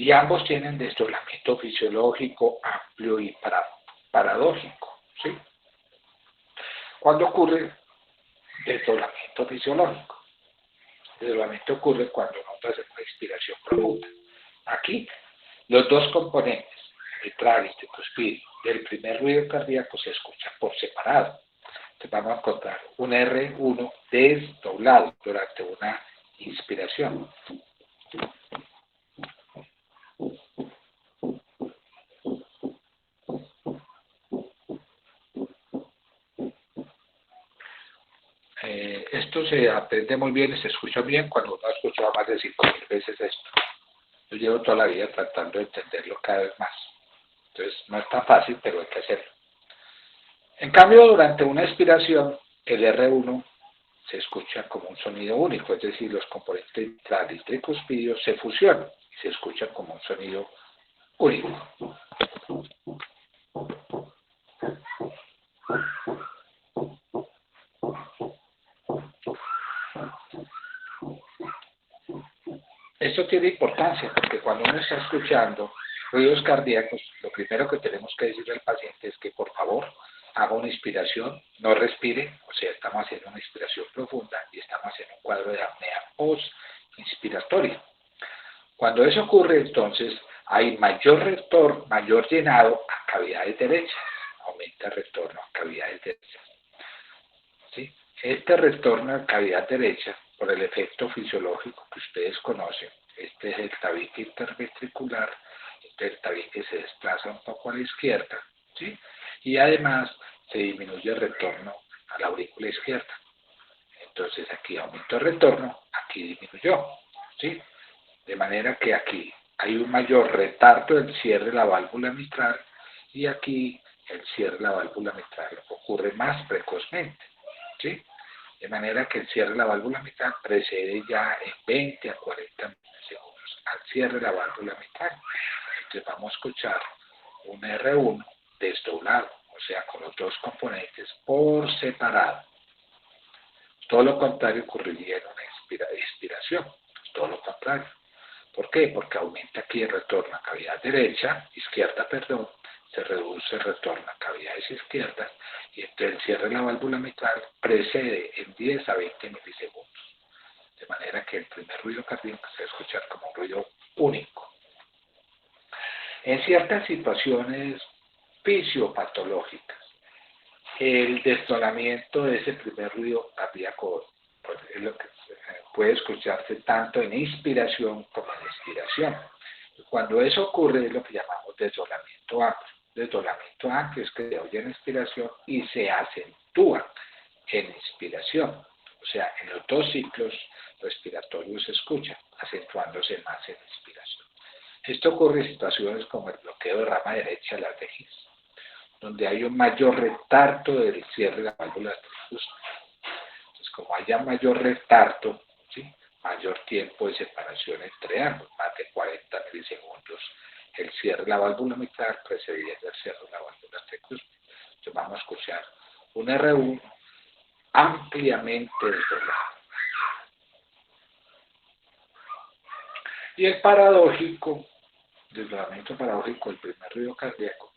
Y ambos tienen desdoblamiento fisiológico amplio y paradójico, ¿sí? ¿Cuándo ocurre desdoblamiento fisiológico? El desdoblamiento ocurre cuando notas una inspiración profunda. Aquí, los dos componentes, mitral y tricuspidio, del primer ruido cardíaco se escuchan por separado. Entonces vamos a encontrar un R1 desdoblado durante una inspiración. Esto se aprende muy bien y se escucha bien cuando uno ha escuchado más de 5.000 veces esto. Yo llevo toda la vida tratando de entenderlo cada vez más. Entonces no es tan fácil, pero hay que hacerlo. En cambio, durante una expiración, el R1 se escucha como un sonido único, es decir, los componentes mitral y tricuspidio se fusionan y se escuchan como un sonido único. Esto tiene importancia porque cuando uno está escuchando ruidos cardíacos, lo primero que tenemos que decirle al paciente es que por favor haga una inspiración, no respire, o sea, estamos haciendo una inspiración profunda y estamos haciendo un cuadro de apnea post-inspiratoria. Cuando eso ocurre, entonces hay mayor retorno, mayor llenado a cavidades derechas, aumenta el retorno a cavidades derechas. ¿Sí? Este retorno a cavidad derecha, por el efecto fisiológico que ustedes conocen, este es el tabique interventricular, el tabique se desplaza un poco a la izquierda, ¿sí? Y además se disminuye el retorno a la aurícula izquierda. Entonces aquí aumentó el retorno, aquí disminuyó, ¿sí? De manera que aquí hay un mayor retardo del cierre de la válvula mitral y aquí el cierre de la válvula mitral ocurre más precozmente, ¿sí? De manera que el cierre de la válvula mitral precede ya en 20 a 40 milisegundos al cierre de la válvula mitral. Entonces vamos a escuchar un R1 desdoblado, o sea, con los dos componentes por separado. Todo lo contrario ocurriría en una inspiración, todo lo contrario. ¿Por qué? Porque aumenta aquí el retorno a cavidad izquierda, se reduce el retorno a cavidades izquierdas y entonces el cierre de la válvula mitral precede en 10 a 20 milisegundos. De manera que el primer ruido cardíaco se va a escuchar como un ruido único. En ciertas situaciones fisiopatológicas, el destonamiento de ese primer ruido cardíaco pues, es lo que puede escucharse tanto en inspiración como en expiración. Cuando eso ocurre es lo que llamamos desdoblamiento amplio. Desdoblamiento amplio es que se oye en expiración y se acentúa en inspiración. O sea, en los dos ciclos respiratorios se escucha, acentuándose más en inspiración. Esto ocurre en situaciones como el bloqueo de rama derecha de las vejigas, donde hay un mayor retardo del cierre de la válvula tricuspide. Entonces, como haya mayor retardo, ¿sí?, mayor tiempo de separación entre ambos, más de 40 milisegundos, el cierre de la válvula mitral precediendo el cierre de la válvula tricuspide. Entonces vamos a escuchar un R1 ampliamente desdoblado. Y el paradójico, desdoblamiento paradójico, el primer ruido cardíaco,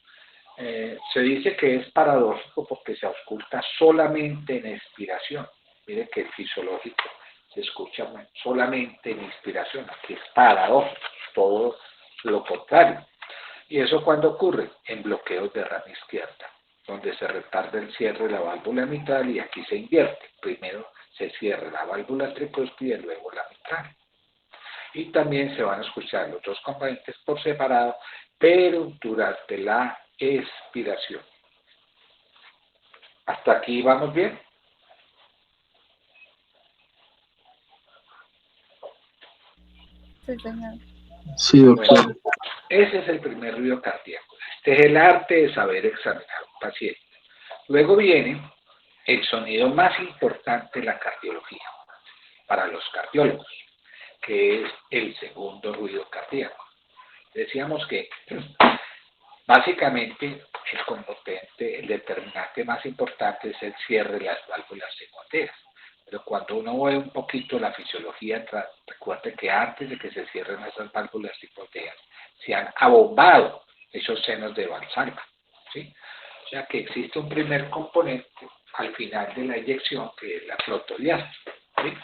se dice que es paradójico porque se ausculta solamente en expiración. Mire que el fisiológico se escucha solamente en inspiración, aquí es paradójico, todo lo contrario. ¿Y eso cuándo ocurre? En bloqueos de rama izquierda, donde se retarda el cierre de la válvula mitral y aquí se invierte. Primero se cierra la válvula tricuspide y luego la mitral. Y también se van a escuchar los dos componentes por separado, pero durante la expiración. ¿Hasta aquí vamos bien? Sí, señor. Sí, doctor. Bueno, ese es el primer ruido cardíaco. Este es el arte de saber examinar a un paciente. Luego viene el sonido más importante de la cardiología para los cardiólogos, que es el segundo ruido cardíaco. Decíamos que básicamente el determinante más importante es el cierre de las válvulas secundarias. Pero cuando uno ve un poquito la fisiología, recuerde que antes de que se cierren esas válvulas secundarias, se han abombado esos senos de Valsalva, ¿sí? O sea que existe un primer componente al final de la eyección, que es la fotodiástole, ¿sí?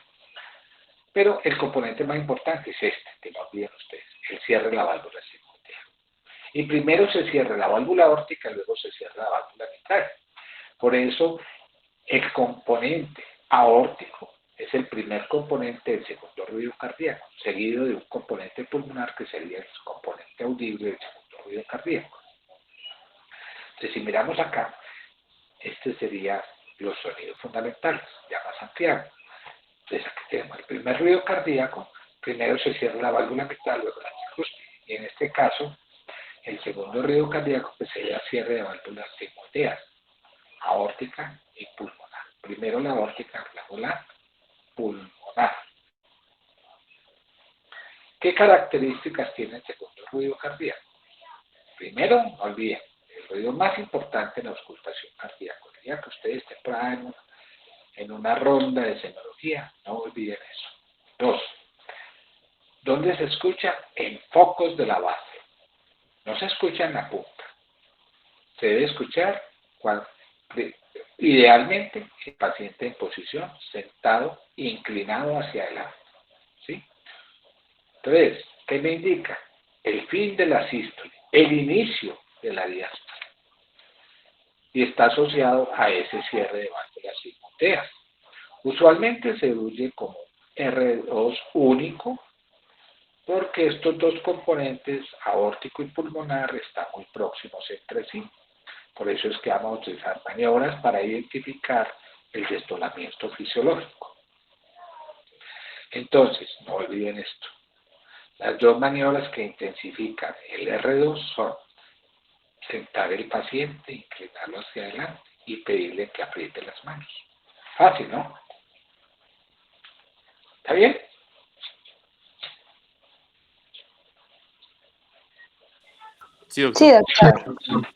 Pero el componente más importante es este, que no olviden ustedes, el cierre de la válvula secundaria. Y primero se cierra la válvula aórtica, luego se cierra la válvula mitral. Por eso el componente aórtico es el primer componente del segundo ruido cardíaco, seguido de un componente pulmonar que sería el componente audible del segundo ruido cardíaco. Entonces, si miramos acá, este sería los sonidos fundamentales, ya más ampliados. Entonces, aquí tenemos el primer ruido cardíaco, primero se cierra la válvula mitral, luego la tricuspide. Y en este caso, el segundo ruido cardíaco pues sería cierre de válvulas secundarias, aórtica y pulmonar. Primero la aórtica, luego la pulmonar. ¿Qué características tiene el segundo ruido cardíaco? Primero, no olviden, el ruido más importante en la auscultación cardíaca. El día que ustedes estén en una ronda de semiología, no olviden eso. Dos, ¿dónde se escucha? En focos de la base. No se escucha en la punta. Se debe escuchar idealmente el paciente en posición, sentado, inclinado hacia adelante. ¿Sí? Entonces, ¿qué me indica? El fin de la sístole, el inicio de la diástole. Y está asociado a ese cierre de válvulas secundarias. Usualmente se oye como R2 único, porque estos dos componentes, aórtico y pulmonar, están muy próximos entre sí. Por eso es que vamos a utilizar maniobras para identificar el desdoblamiento fisiológico. Entonces, no olviden esto. Las dos maniobras que intensifican el R2 son sentar el paciente, inclinarlo hacia adelante y pedirle que apriete las manos. Fácil, ¿no? ¿Está bien? Sí, doctor. Sí, doctor.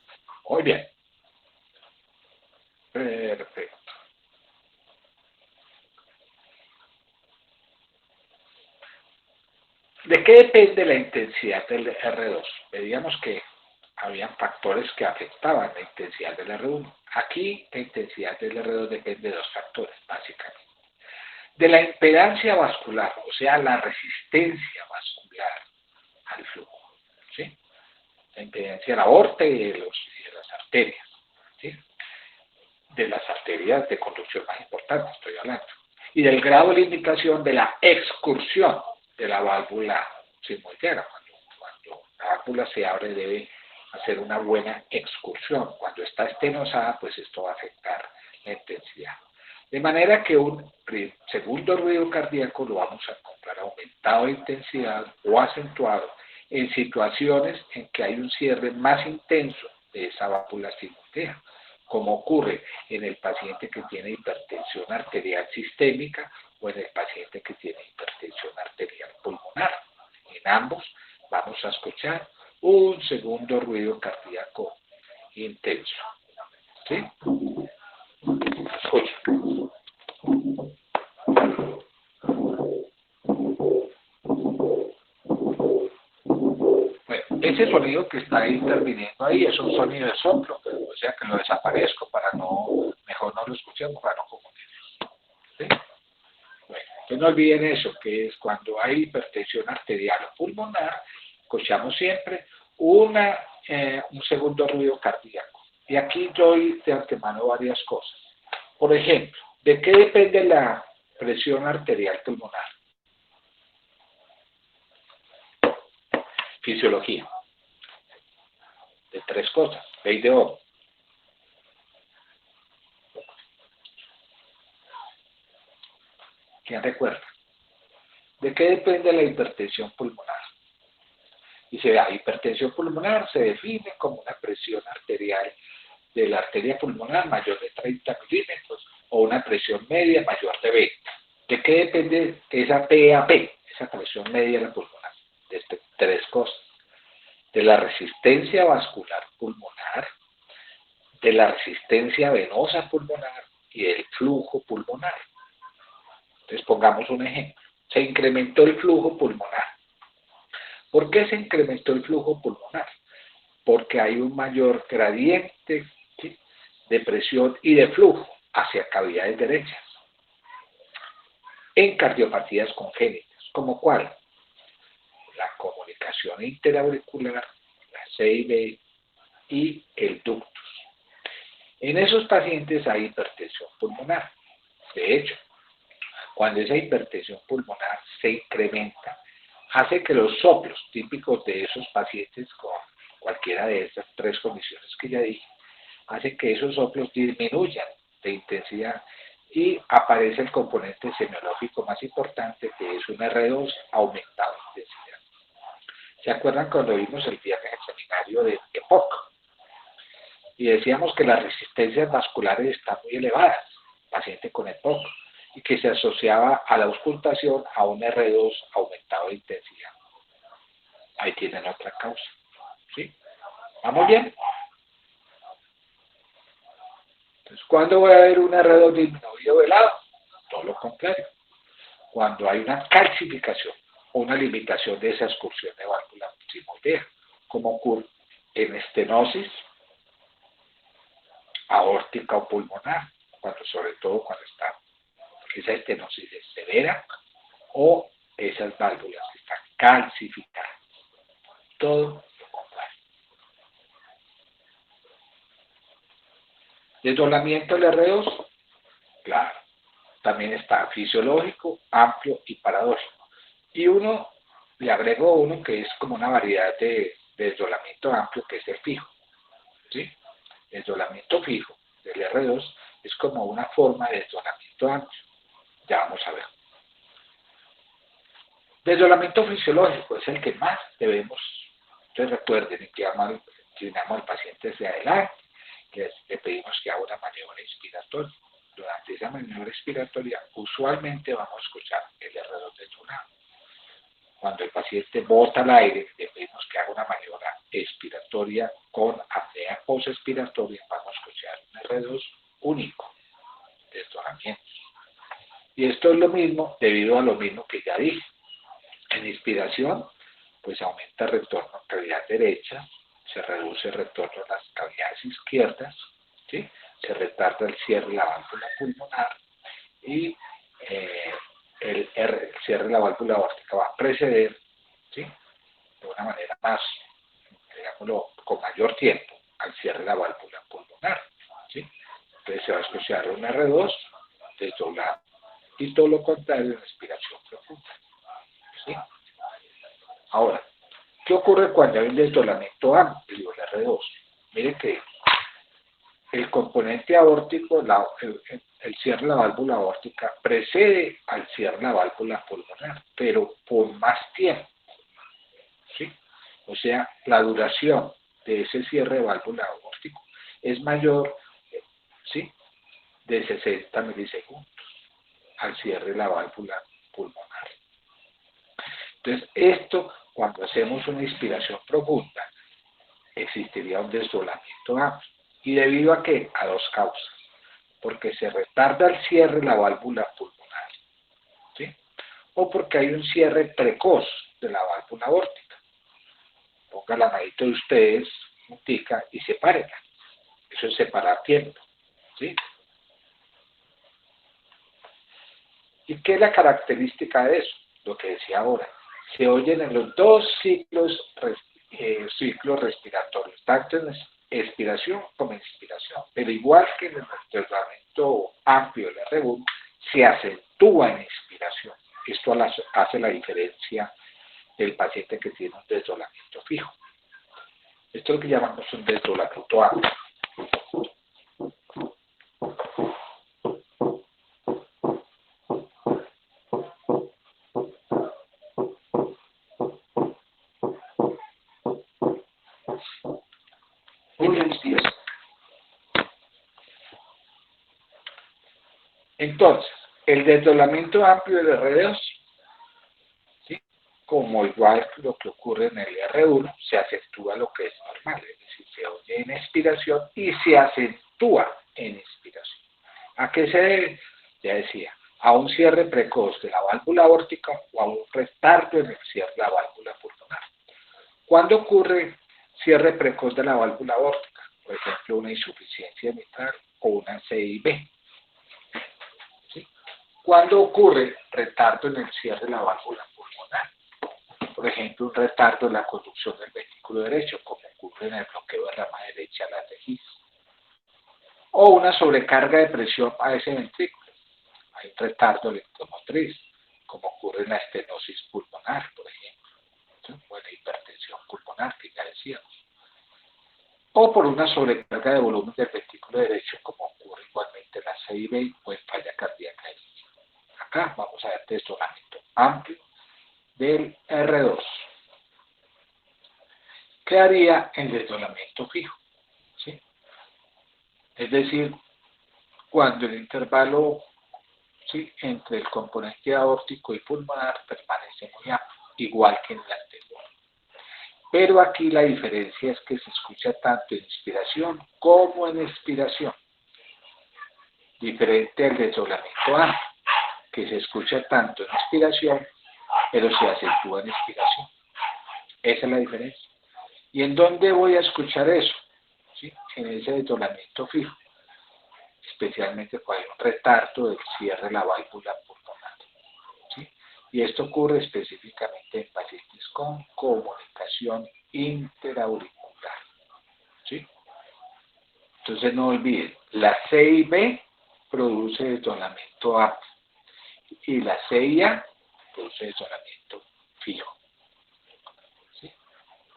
Muy bien. Perfecto. ¿De qué depende la intensidad del R2? Veíamos que habían factores que afectaban la intensidad del R1. Aquí la intensidad del R2 depende de dos factores, básicamente. De la impedancia vascular, o sea, la resistencia vascular al flujo. ¿Sí? La impedancia de la aorta y de las arterias. ¿Sí? De las arterias de conducción más importantes, estoy hablando. Y del grado de limitación de la excursión de la válvula sigmoidea. Cuando la válvula se abre debe hacer una buena excursión. Cuando está estenosada, pues esto va a afectar la intensidad. De manera que un segundo ruido cardíaco lo vamos a encontrar aumentado de intensidad o acentuado en situaciones en que hay un cierre más intenso de esa válvula sigmoidea, como ocurre en el paciente que tiene hipertensión arterial sistémica o en el paciente que tiene hipertensión arterial pulmonar. En ambos vamos a escuchar un segundo ruido cardíaco intenso. ¿Sí? Escucha. Bueno, ese sonido que está interviniendo ahí es un sonido de soplo, o sea que lo desaparezco mejor no lo escuchemos para no confundirnos. ¿Sí? Bueno, entonces no olviden eso, que es cuando hay hipertensión arterial o pulmonar, escuchamos siempre un segundo ruido cardíaco. Y aquí doy de antemano varias cosas. Por ejemplo, ¿de qué depende la presión arterial pulmonar? Fisiología. De tres cosas. Ley de Ohm. ¿Quién recuerda? ¿De qué depende la hipertensión pulmonar? Dice, la hipertensión pulmonar se define como una presión arterial de la arteria pulmonar mayor de 30 milímetros o una presión media mayor de 20. ¿De qué depende esa PAP, esa presión media de la pulmonar? De tres cosas. De la resistencia vascular pulmonar, de la resistencia venosa pulmonar y del flujo pulmonar. Entonces pongamos un ejemplo. Se incrementó el flujo pulmonar. ¿Por qué se incrementó el flujo pulmonar? Porque hay un mayor gradiente, ¿sí?, de presión y de flujo hacia cavidades derechas. En cardiopatías congénitas, ¿como cuál? La comunicación interauricular, la CIB y el ductus. En esos pacientes hay hipertensión pulmonar. De hecho, cuando esa hipertensión pulmonar se incrementa, hace que los soplos típicos de esos pacientes con cualquiera de estas tres condiciones que ya dije, hace que esos soplos disminuyan de intensidad y aparece el componente semiológico más importante, que es un R2 aumentado de intensidad. ¿Se acuerdan cuando vimos el viernes el seminario de EPOC? Y decíamos que las resistencias vasculares están muy elevadas, paciente con EPOC, y que se asociaba a la auscultación a un R2 aumentado de intensidad. Ahí tienen otra causa. ¿Sí? ¿Vamos bien? Entonces, ¿cuándo voy a ver un R2 disminuido de lado? Todo lo contrario. Cuando hay una calcificación o una limitación de esa excursión de válvula sigmoidea, como ocurre en estenosis aórtica o pulmonar, sobre todo cuando está esa estenosis es severa o esas válvulas que están calcificadas. Todo lo contrario. Desdoblamiento del R2, claro. También está fisiológico, amplio y paradójico. Y le agrego uno que es como una variedad de desdoblamiento amplio, que es el fijo. ¿Sí? El desdoblamiento fijo del R2 es como una forma de desdoblamiento amplio. Ya vamos a ver. Desdoblamiento fisiológico es el que más debemos. Entonces recuerden, inclinamos al paciente hacia adelante, le pedimos que haga una maniobra inspiratoria. Durante esa maniobra expiratoria, usualmente vamos a escuchar el R2 detonado. Cuando el paciente bota el aire, le pedimos que haga una maniobra expiratoria con apnea post-expiratoria, vamos a escuchar un R2 único, detonamiento. Y esto es lo mismo, debido a lo mismo que ya dije. En inspiración, pues aumenta el retorno a cavidad derecha, se reduce el retorno a las cavidades izquierdas, ¿sí? Se retarda el cierre de la válvula pulmonar y el cierre de la válvula aórtica va a preceder, ¿sí? De una manera más, digámoslo, con mayor tiempo al cierre de la válvula pulmonar, ¿sí? Entonces se va a escuchar un R2 desdoblado y todo lo contrario en respiración profunda, ¿sí? Ahora, ¿qué ocurre cuando hay un desdoblamiento amplio, el R2? Mire que el componente aórtico, el cierre de la válvula aórtica, precede al cierre de la válvula pulmonar, pero por más tiempo, ¿sí? O sea, la duración de ese cierre de válvula aórtico es mayor, ¿sí?, de 60 milisegundos al cierre de la válvula pulmonar. Entonces, esto, cuando hacemos una inspiración profunda, existiría un desdoblamiento amplio. ¿Y debido a qué? A dos causas. Porque se retarda el cierre de la válvula pulmonar, ¿sí? O porque hay un cierre precoz de la válvula aórtica. Ponga la manito de ustedes, puntica, y sepárenla. Eso es separar tiempo, ¿sí? ¿Y qué es la característica de eso? Lo que decía ahora. Se oyen en los dos ciclos respiratorios, tanto en expiración como en inspiración. Pero igual que en el desdoblamiento amplio del R1, se acentúa en inspiración. Esto hace la diferencia del paciente que tiene un desdoblamiento fijo. Esto es lo que llamamos un desdoblamiento amplio. Entonces, el desdoblamiento amplio del R2, ¿sí?, como igual que lo que ocurre en el R1, se acentúa lo que es normal, es decir, se oye en expiración y se acentúa en inspiración. ¿A qué se debe? Ya decía, a un cierre precoz de la válvula aórtica o a un retardo en el cierre de la válvula pulmonar. ¿Cuándo ocurre cierre precoz de la válvula aórtica? Por ejemplo, una insuficiencia mitral o una CIB. ¿Sí? ¿Cuándo ocurre retardo en el cierre de la válvula pulmonar? Por ejemplo, un retardo en la conducción del ventrículo derecho, como ocurre en el bloqueo de rama derecha de la tejidas. O una sobrecarga de presión a ese ventrículo. Hay un retardo electromotriz, como ocurre en la estenosis pulmonar, por ejemplo, ¿sí?, o en la hipertensión pulmonar, que ya decíamos. O por una sobrecarga de volumen del ventrículo derecho, como ocurre igualmente en la CIB o en falla cardíaca. Acá vamos a ver desdoblamiento amplio del R2. ¿Qué haría el desdoblamiento fijo? ¿Sí? Es decir, cuando el intervalo, ¿sí?, entre el componente aórtico y pulmonar permanece muy amplio, igual que en el anterior. Pero aquí la diferencia es que se escucha tanto en inspiración como en expiración. Diferente al desdoblamiento amplio, que se escucha tanto en expiración, pero se acentúa en expiración. Esa es la diferencia. ¿Y en dónde voy a escuchar eso? ¿Sí? En ese desdoblamiento fijo, especialmente cuando hay un retardo del cierre de la válvula pulmonar, ¿sí? Y esto ocurre específicamente en pacientes con comunicación interauricular, ¿sí? Entonces no olviden, la CIB produce desdoblamiento amplio y la CIA produce desdoblamiento fijo, ¿sí?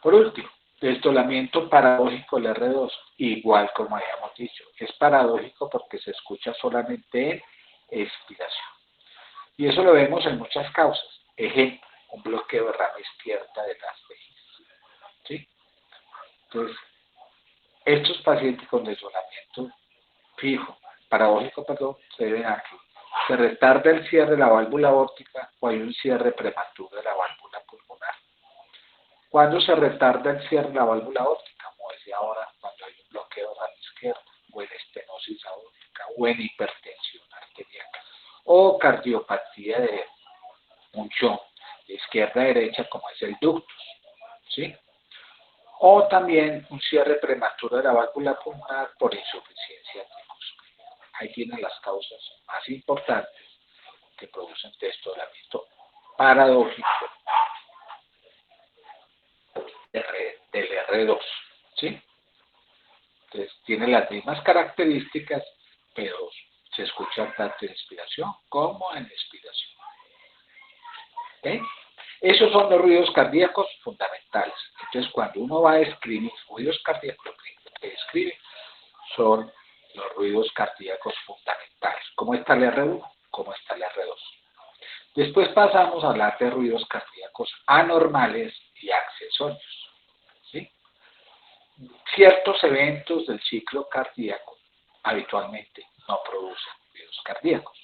Por último, desdoblamiento paradójico del R2, igual como habíamos dicho, es paradójico porque se escucha solamente en expiración. Y eso lo vemos en muchas causas. Ejemplo, un bloqueo de rama izquierda de las vejigas, ¿sí? Entonces, estos pacientes con desdoblamiento fijo, paradójico, perdón, se deben a que se retarda el cierre de la válvula aórtica o hay un cierre prematuro de la válvula pulmonar. ¿Cuándo se retarda el cierre de la válvula aórtica? Como decía ahora, cuando hay un bloqueo de rama izquierda, o en estenosis aórtica, o en hipertensión arterial, o cardiopatía de punción de izquierda a derecha, como es el ductus, ¿sí? O también un cierre prematuro de la válvula pulmonar por insuficiencia tricuspidea. Ahí tienen las causas más importantes que producen desdoblamiento paradójico del R2, ¿sí? Entonces, tiene las mismas características, pero se escucha tanto en inspiración como en expiración. ¿Okay? Esos son los ruidos cardíacos fundamentales. Entonces, cuando uno va a escribir ruidos cardíacos, lo que escribe son los ruidos cardíacos fundamentales. ¿Cómo está el R1? ¿Cómo está el R2? Después pasamos a hablar de ruidos cardíacos anormales y accesorios, ¿sí? Ciertos eventos del ciclo cardíaco habitualmente no producen ruidos cardíacos,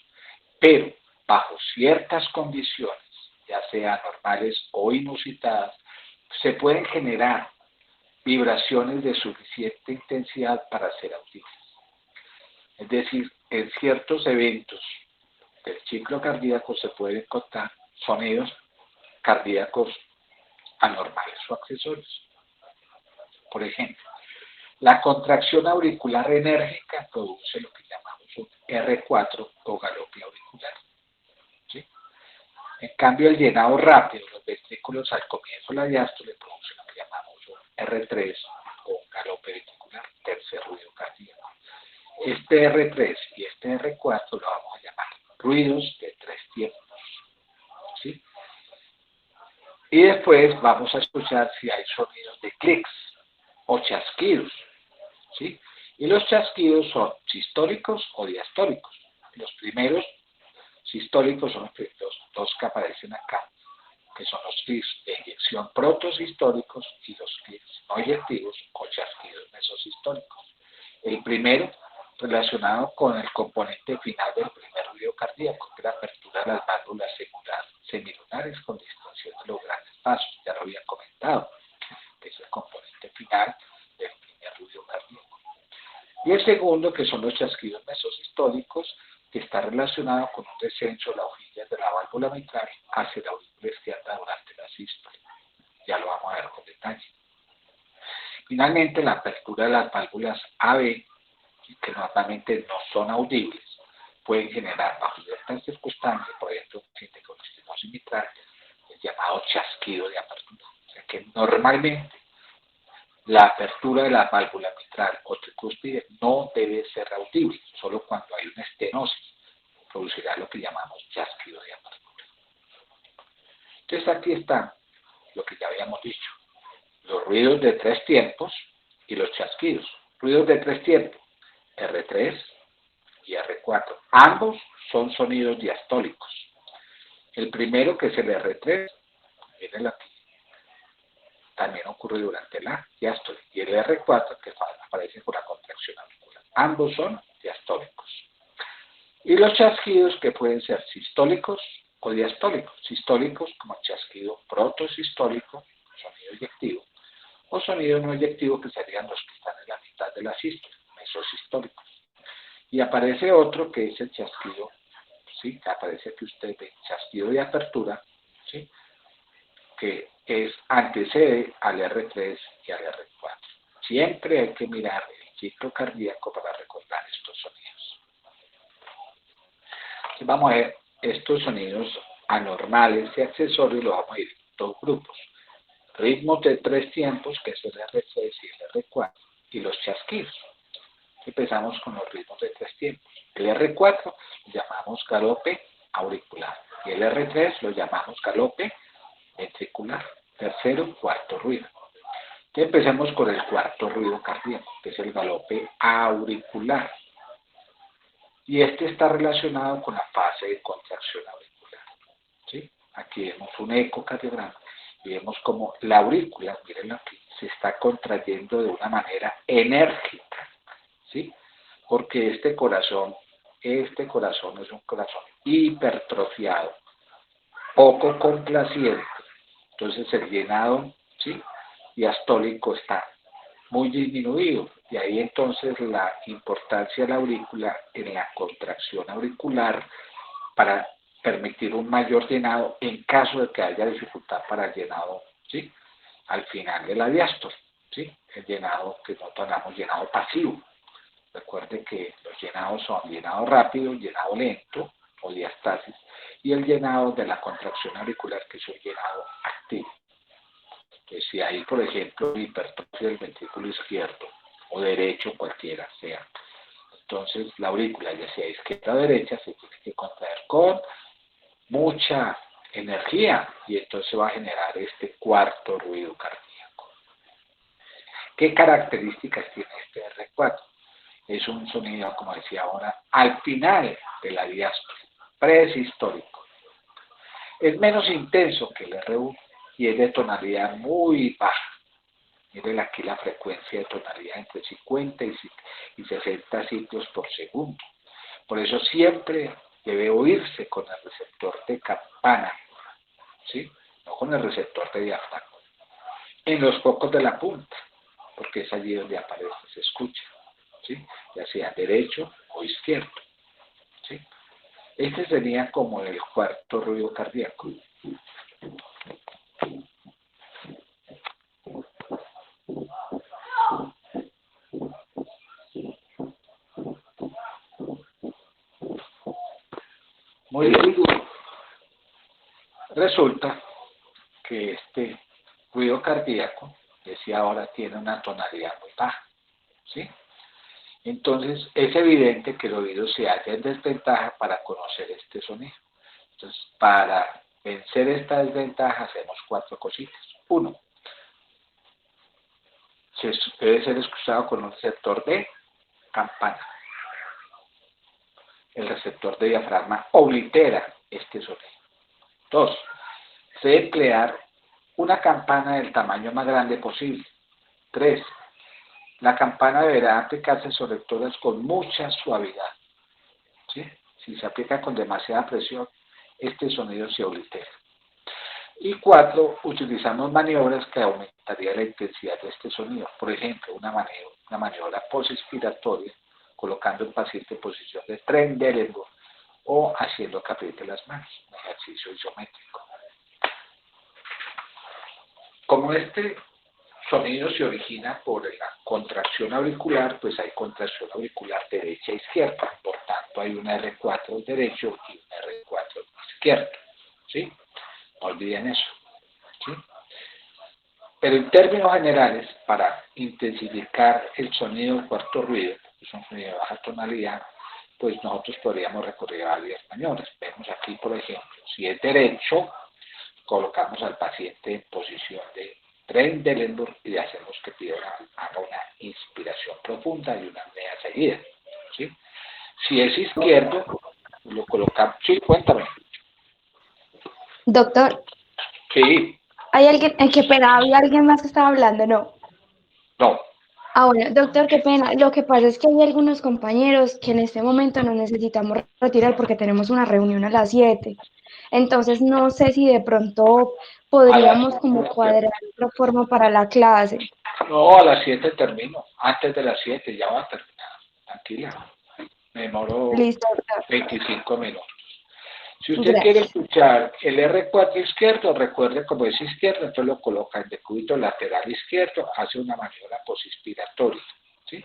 pero bajo ciertas condiciones, ya sean normales o inusitadas, se pueden generar vibraciones de suficiente intensidad para ser audibles. Es decir, en ciertos eventos del ciclo cardíaco se pueden encontrar sonidos cardíacos anormales o accesorios. Por ejemplo, la contracción auricular enérgica produce lo que llamamos un R4 o galope auricular, ¿sí? En cambio, el llenado rápido de los ventrículos al comienzo de la diástole produce lo que llamamos un R3 o un galope ventricular, tercer ruido cardíaco. Este R3 y este R4 lo vamos a llamar ruidos de tres tiempos, ¿sí? Y después vamos a escuchar si hay sonidos de clics o chasquidos, ¿sí? Y los chasquidos son sistólicos o diastólicos. Los primeros sistólicos son los dos que aparecen acá, que son los clics de eyección protosistólicos y los clics no eyectivos o chasquidos mesosistólicos. El primero relacionado con el componente final del primer ruido cardíaco, que es la apertura de las válvulas semilunares con distensión de los grandes vasos, ya lo había comentado, que es el componente final del primer ruido cardíaco. Y el segundo, que son los chasquidos mesosistólicos, que está relacionado con un descenso de la hojilla de la válvula mitral hacia la aurícula izquierda durante la sístole. Ya lo vamos a ver con detalle. Finalmente, la apertura de las válvulas AB, que normalmente no son audibles, pueden generar bajo ciertas circunstancias, por ejemplo, un paciente con estenosis mitral, el llamado chasquido de apertura. O sea que normalmente la apertura de la válvula mitral o tricúspide no debe ser audible, solo cuando hay una estenosis producirá lo que llamamos chasquido de apertura. Entonces aquí está lo que ya habíamos dicho, los ruidos de tres tiempos y los chasquidos. Ruidos de tres tiempos, R3 y R4. Ambos son sonidos diastólicos. El primero, que es el R3, viene aquí, también ocurre durante la diástole. Y el R4, que aparece por la contracción auricular. Ambos son diastólicos. Y los chasquidos, que pueden ser sistólicos o diastólicos. Sistólicos como chasquido protosistólico, sonido eyectivo, o sonido no eyectivo, que serían los que están en la mitad de la sístole, mesosistólicos. Y aparece otro, que es el chasquido, ¿sí? Que aparece que usted ve, chasquido de apertura, ¿sí? Que antecede al R3 y al R4. Siempre hay que mirar el ciclo cardíaco para recordar estos sonidos. Entonces vamos a ver estos sonidos anormales y accesorios, los vamos a ir en dos grupos. Ritmos de tres tiempos, que es el R3 y el R4, y los chasquidos. Empezamos con los ritmos de tres tiempos. El R4 lo llamamos galope auricular y el R3 lo llamamos galope ventricular. Tercero, cuarto ruido. Entonces empecemos con el cuarto ruido cardíaco, que es el galope auricular. Y este está relacionado con la fase de contracción auricular, ¿sí? aquí vemos un ecocardiograma y vemos como la aurícula, miren aquí, se está contrayendo de una manera enérgica, ¿sí? Porque este corazón es un corazón hipertrofiado, poco complaciente, entonces el llenado, ¿sí?, diastólico está muy disminuido, y ahí entonces la importancia de la aurícula en la contracción auricular para permitir un mayor llenado en caso de que haya dificultad para el llenado, ¿sí?, al final de la diástole, ¿sí?, el llenado que nosotros llamamos llenado pasivo. Recuerde que los llenados son llenado rápido, llenado lento o diastasis, y el llenado de la contracción auricular, que es el llenado activo. Entonces, si hay, por ejemplo, hipertrofia del ventrículo izquierdo o derecho, cualquiera sea, entonces la aurícula, ya sea izquierda o derecha, se tiene que contraer con mucha energía y entonces va a generar este cuarto ruido cardíaco. ¿Qué características tiene este R4? Es un sonido, como decía ahora, al final de la diástole, prehistórico. Es menos intenso que el R1 y es de tonalidad muy baja. Miren aquí la frecuencia de tonalidad entre 50 y 60 ciclos por segundo. Por eso siempre debe oírse con el receptor de campana, ¿sí?, no con el receptor de diafragma. En los focos de la punta, porque es allí donde aparece, se escucha, ¿sí?, ya sea derecho o izquierdo, ¿sí? Este sería como el cuarto ruido cardíaco. Muy bien. Resulta que este ruido cardíaco, decía ahora, tiene una tonalidad muy baja, ¿sí? Entonces, es evidente que el oído se halla en desventaja para conocer este sonido. Entonces, para vencer esta desventaja, hacemos 4 cositas. 1, debe ser escuchado con un receptor de campana. El receptor de diafragma oblitera este sonido. 2, se debe emplear una campana del tamaño más grande posible. 3, la campana deberá aplicarse sobre todas con mucha suavidad, ¿sí? Si se aplica con demasiada presión, este sonido se oblitera. Y 4, utilizamos maniobras que aumentarían la intensidad de este sonido. Por ejemplo, una maniobra posinspiratoria, colocando el paciente en posición de Trendelenburg o haciendo que apriete las manos, un ejercicio isométrico. Como este sonido se origina por la contracción auricular, pues hay contracción auricular derecha e izquierda. Por tanto, hay un R4 derecho y un R4 izquierdo, ¿sí? No olviden eso, ¿sí? Pero en términos generales, para intensificar el sonido del cuarto ruido, que es un sonido de baja tonalidad, pues nosotros podríamos recurrir a varias maniobras. Vemos aquí, por ejemplo, si es derecho, colocamos al paciente en posición de Trendelenburg y le hacemos que haga una inspiración profunda y una apnea seguida, ¿sí? Si es izquierdo, lo colocamos... Sí, cuéntame. Doctor, Sí, ¿hay alguien, qué pena, había alguien más que estaba hablando? No. no. Ah, bueno, doctor, qué pena. Lo que pasa es que hay algunos compañeros que en este momento nos necesitamos retirar porque tenemos una reunión a las 7. Entonces, no sé si de pronto A las podríamos como cuadrar otra forma para la clase. No, a las 7 termino. Antes de las 7 ya va a terminar. Tranquila. Me demoro Listo, doctor. 25 minutos. Si usted quiere Gracias. escuchar el R4 izquierdo, recuerde como es izquierdo, entonces lo coloca en decúbito lateral izquierdo, hace una maniobra posinspiratoria, ¿sí?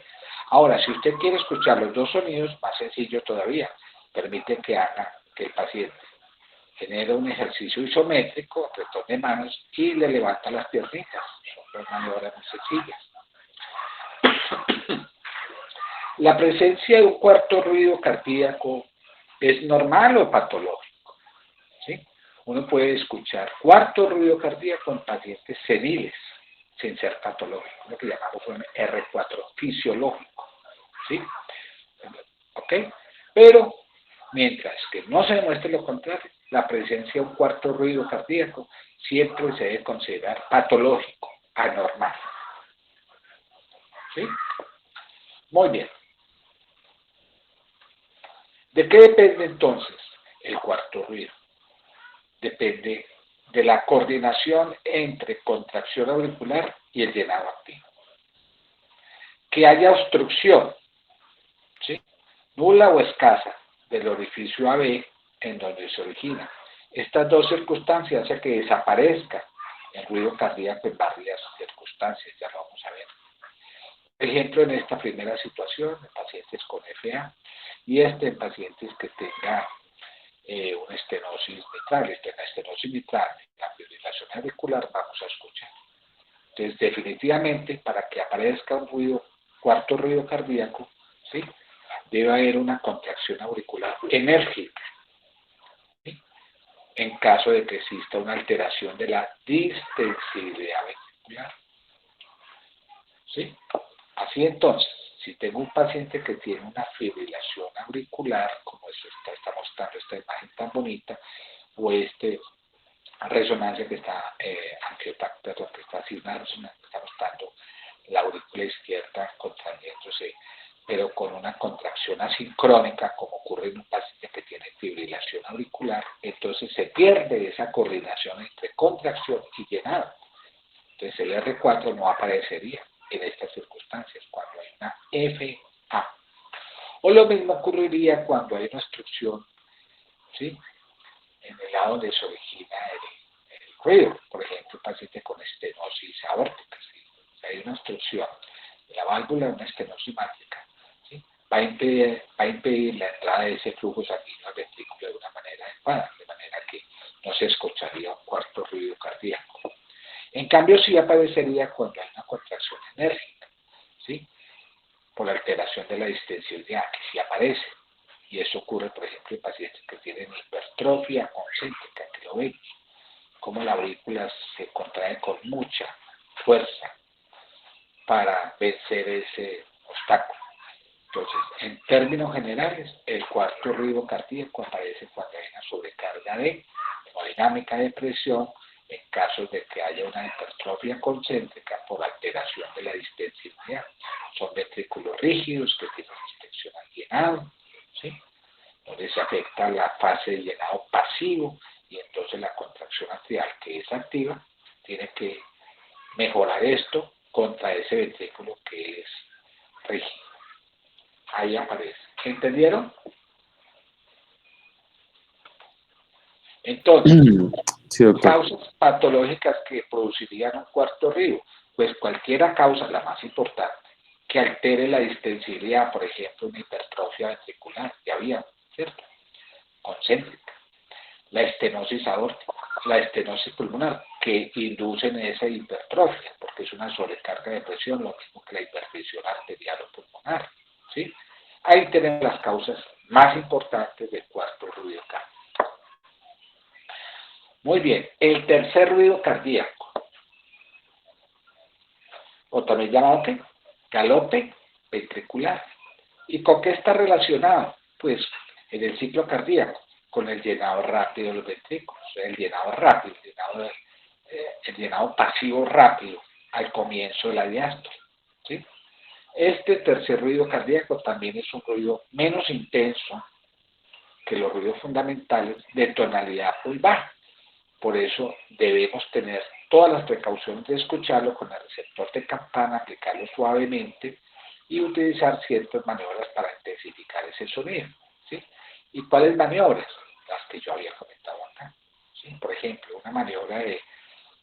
Ahora, si usted quiere escuchar los dos sonidos, más sencillo todavía, permite que el paciente genere un ejercicio isométrico, apretón de manos y le levanta las piernitas. Son dos maniobras muy sencillas. La presencia de un cuarto ruido cardíaco es normal o patológico, ¿sí? Uno puede escuchar cuarto ruido cardíaco en pacientes seniles, sin ser patológico, lo que llamamos un R4 fisiológico, ¿sí? ¿Ok? Pero Mientras que no se demuestre lo contrario, la presencia de un cuarto ruido cardíaco siempre se debe considerar patológico, anormal. ¿Sí? Muy bien. ¿De qué depende entonces el cuarto ruido? Depende de la coordinación entre contracción auricular y el llenado activo. Que haya obstrucción, ¿sí?, nula o escasa, del orificio AB en donde se origina. Estas dos circunstancias hacen que desaparezca el ruido cardíaco en varias circunstancias, ya lo vamos a ver. Por ejemplo, en esta primera situación, en pacientes con FA, y en pacientes que tengan una estenosis mitral. En la estenosis mitral, la fibrilación auricular, vamos a escuchar. Entonces, definitivamente, para que aparezca un ruido, cuarto ruido cardíaco, ¿sí?, debe haber una contracción auricular enérgica, ¿sí?, en caso de que exista una alteración de la distensibilidad ventricular. ¿Sí? Así entonces, si tengo un paciente que tiene una fibrilación auricular, como está mostrando esta imagen tan bonita, o resonancia que está, que está así, una resonancia que está mostrando la aurícula izquierda contrayéndose, pero con una contracción asincrónica, como ocurre en un paciente que tiene fibrilación auricular, entonces se pierde esa coordinación entre contracción y llenado. Entonces el R4 no aparecería en estas circunstancias cuando hay una FA. O lo mismo ocurriría cuando hay una obstrucción, ¿sí?, en el lado donde se origina el ruido. Por ejemplo, un paciente con estenosis aórtica, ¿sí?, si hay una obstrucción de la válvula, una estenosis mágica, ¿sí?, va a impedir la entrada de ese flujo sanguíneo al ventrículo de una manera adecuada, de manera que no se escucharía un cuarto ruido cardíaco. En cambio, sí aparecería cuando hay una contracción enérgica, ¿sí?, por la alteración de la distensibilidad, que sí aparece. Y eso ocurre, por ejemplo, en pacientes que tienen hipertrofia concéntrica, que lo vemos, como la aurícula se contrae con mucha fuerza para vencer ese obstáculo. Entonces, en términos generales, el cuarto ruido cardíaco aparece cuando hay una sobrecarga de hemodinámica de presión, en casos de que haya una hipertrofia concéntrica por alteración de la distensibilidad. Son ventrículos rígidos que tienen distensión al llenado, ¿sí?, donde se afecta la fase de llenado pasivo, y entonces la contracción atrial, que es activa, tiene que mejorar esto contra ese ventrículo que es rígido. Ahí aparece. ¿Entendieron? Entonces, Sí, doctor. causas patológicas que producirían un cuarto ruido, pues cualquiera causa, la más importante, que altere la distensibilidad, por ejemplo, una hipertrofia ventricular, ya había, ¿cierto?, concéntrica, la estenosis aórtica, la estenosis pulmonar, que inducen esa hipertrofia, porque es una sobrecarga de presión, lo mismo que la hipertensión arterial o pulmonar, ¿sí? Ahí tenemos las causas más importantes del cuarto ruido cardíaco. Muy bien, el tercer ruido cardíaco, o también llamado ¿qué?, galope ventricular. ¿Y con qué está relacionado? Pues en el ciclo cardíaco, con el llenado rápido de los ventrículos, el llenado rápido, el llenado pasivo rápido al comienzo de la diástole, ¿sí? Este tercer ruido cardíaco también es un ruido menos intenso que los ruidos fundamentales de tonalidad muy baja. Por eso debemos tener todas las precauciones de escucharlo con el receptor de campana, aplicarlo suavemente y utilizar ciertas maniobras para intensificar ese sonido, ¿sí? ¿Y cuáles maniobras? Las que yo había comentado acá, ¿sí? Por ejemplo, una maniobra de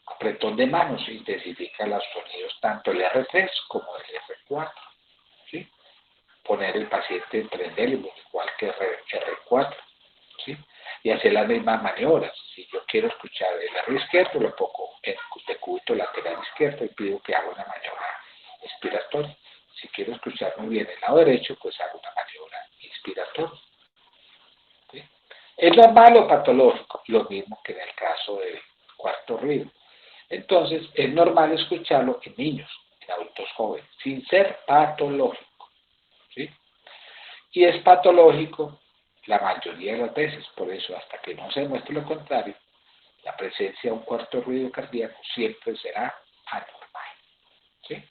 apretón de manos intensifica los sonidos tanto el R3 como el R4, ¿sí? Poner el paciente en prendélico igual que R4, ¿sí? Y hacer las mismas maniobras. Si yo quiero escuchar el R izquierdo, lo pongo en decúbito lateral izquierdo y pido que haga una maniobra inspiratoria. Si quiero escuchar muy bien el lado derecho, pues hago una maniobra inspiratoria, ¿sí? ¿Es normal o patológico? Lo mismo que en el caso del cuarto ruido. Entonces, es normal escucharlo en niños, en adultos jóvenes, sin ser patológico, ¿sí? Y es patológico la mayoría de las veces. Por eso, hasta que no se demuestre lo contrario, la presencia de un cuarto ruido cardíaco siempre será anormal. ¿Sí?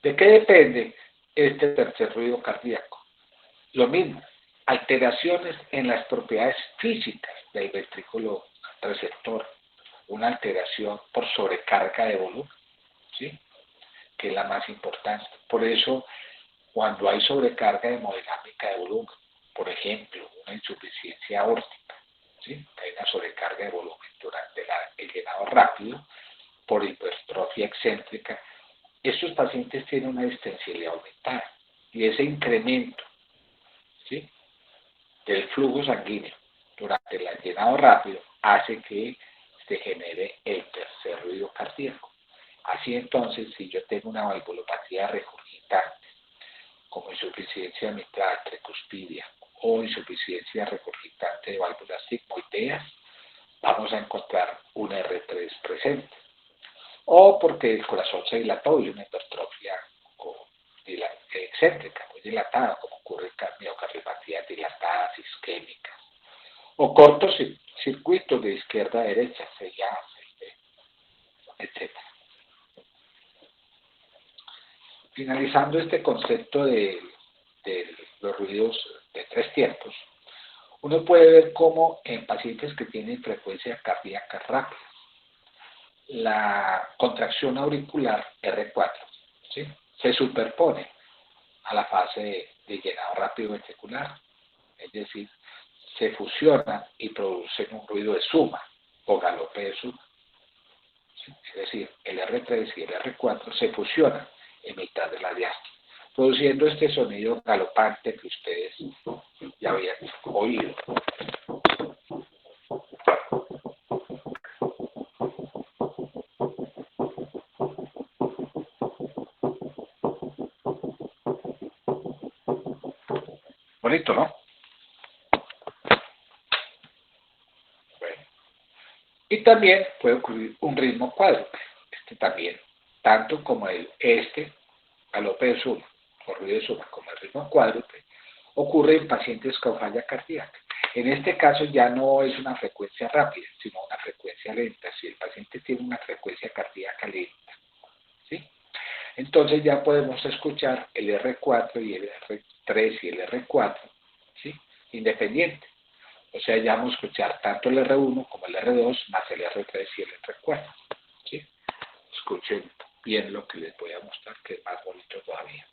¿De qué depende este tercer ruido cardíaco? Lo mismo, alteraciones en las propiedades físicas del ventrículo receptor, una alteración por sobrecarga de volumen, ¿sí? Que es la más importante. Por eso, cuando hay sobrecarga hemodinámica de volumen, por ejemplo, una insuficiencia aórtica, ¿sí? Que hay una sobrecarga de volumen durante el llenado rápido, por hipertrofia excéntrica, estos pacientes tienen una distensibilidad aumentada y ese incremento, ¿sí?, del flujo sanguíneo durante el llenado rápido hace que se genere el tercer ruido cardíaco. Así entonces, si yo tengo una valvulopatía regurgitante, como insuficiencia mitral tricuspidia o insuficiencia regurgitante de válvulas sigmoideas, vamos a encontrar un R3 presente. O porque el corazón se dilató y una hipertrofia excéntrica, muy dilatada, como ocurre en miocardiopatías dilatadas, isquémicas. O cortocircuitos de izquierda a derecha, CIA, etc. Finalizando este concepto de los ruidos de tres tiempos, uno puede ver cómo en pacientes que tienen frecuencia cardíaca rápida, la contracción auricular R4, ¿sí?, se superpone a la fase de llenado rápido ventricular, es decir, se fusionan y producen un ruido de suma o galope de suma, ¿sí? Es decir, el R3 y el R4 se fusionan en mitad de la diástole, produciendo este sonido galopante que ustedes ya habían oído. Bonito, ¿no? Bueno. Y también puede ocurrir un ritmo cuádruple. Este también, tanto como galope de suma o ruido de suma, como el ritmo cuádruple, ocurre en pacientes con falla cardíaca. En este caso ya no es una frecuencia rápida, sino una frecuencia lenta. Si el paciente tiene una frecuencia cardíaca lenta, ¿sí?, entonces ya podemos escuchar el R4 y el R3 y el R4, ¿sí?, independiente. O sea, ya vamos a escuchar tanto el R1 como el R2 más el R3 y el R4, ¿sí? Escuchen bien lo que les voy a mostrar, que es más bonito todavía.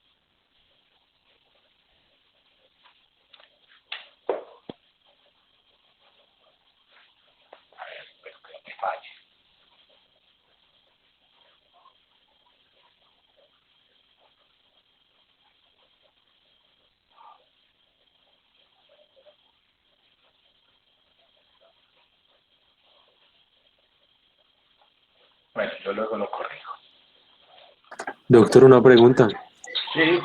A ver, espero que no me falle. Bueno, yo luego lo corrijo. Doctor, una pregunta. Sí.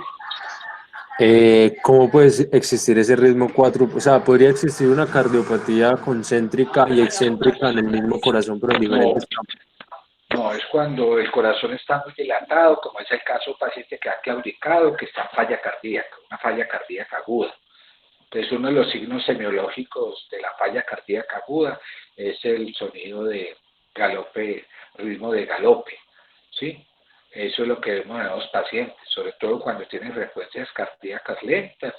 ¿Cómo puede existir ese ritmo 4? O sea, ¿podría existir una cardiopatía concéntrica y excéntrica en el mismo corazón, pero en No, diferentes campos? no, es cuando el corazón está muy dilatado, como es el caso de un paciente que ha claudicado, que está en falla cardíaca, una falla cardíaca aguda. Entonces, uno de los signos semiológicos de la falla cardíaca aguda es el sonido de galope, ritmo de galope, ¿sí? Eso es lo que vemos en los pacientes, sobre todo cuando tienen frecuencias cardíacas lentas,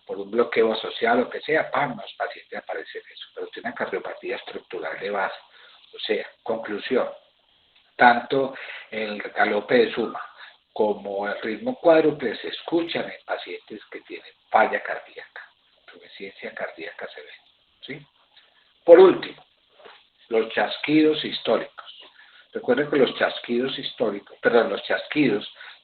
por un bloqueo asociado, lo que sea, ¡pam!, los pacientes aparecen eso, pero tiene una cardiopatía estructural de base. O sea, conclusión, tanto el galope de suma como el ritmo cuádruple se escuchan en pacientes que tienen falla cardíaca, insuficiencia cardíaca severa, ¿sí? Por último, los chasquidos históricos. Recuerden que los chasquidos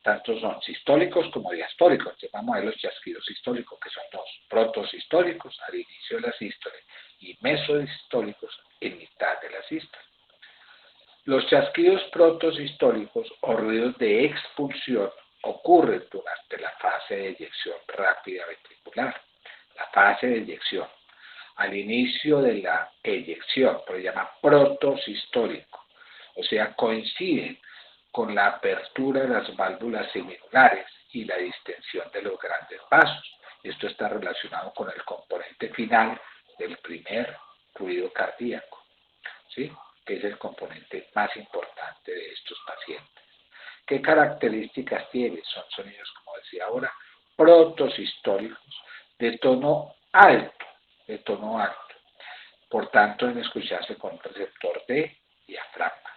tanto son sistólicos como diastólicos. Entonces vamos a ver los chasquidos históricos, que son dos: protosistólicos al inicio de la sístole y mesosistólicos en mitad de la sístole. Los chasquidos protosistólicos o ruidos de expulsión ocurren durante la fase de eyección rápida ventricular. La fase de eyección, al inicio de la eyección, se llama protosistólico. O sea, coinciden con la apertura de las válvulas seminulares y la distensión de los grandes vasos. Esto está relacionado con el componente final del primer ruido cardíaco, ¿sí? Que es el componente más importante de estos pacientes. ¿Qué características tiene? Son sonidos, como decía ahora, protosistólicos, de tono alto, Por tanto, deben escucharse con un receptor de diafragma.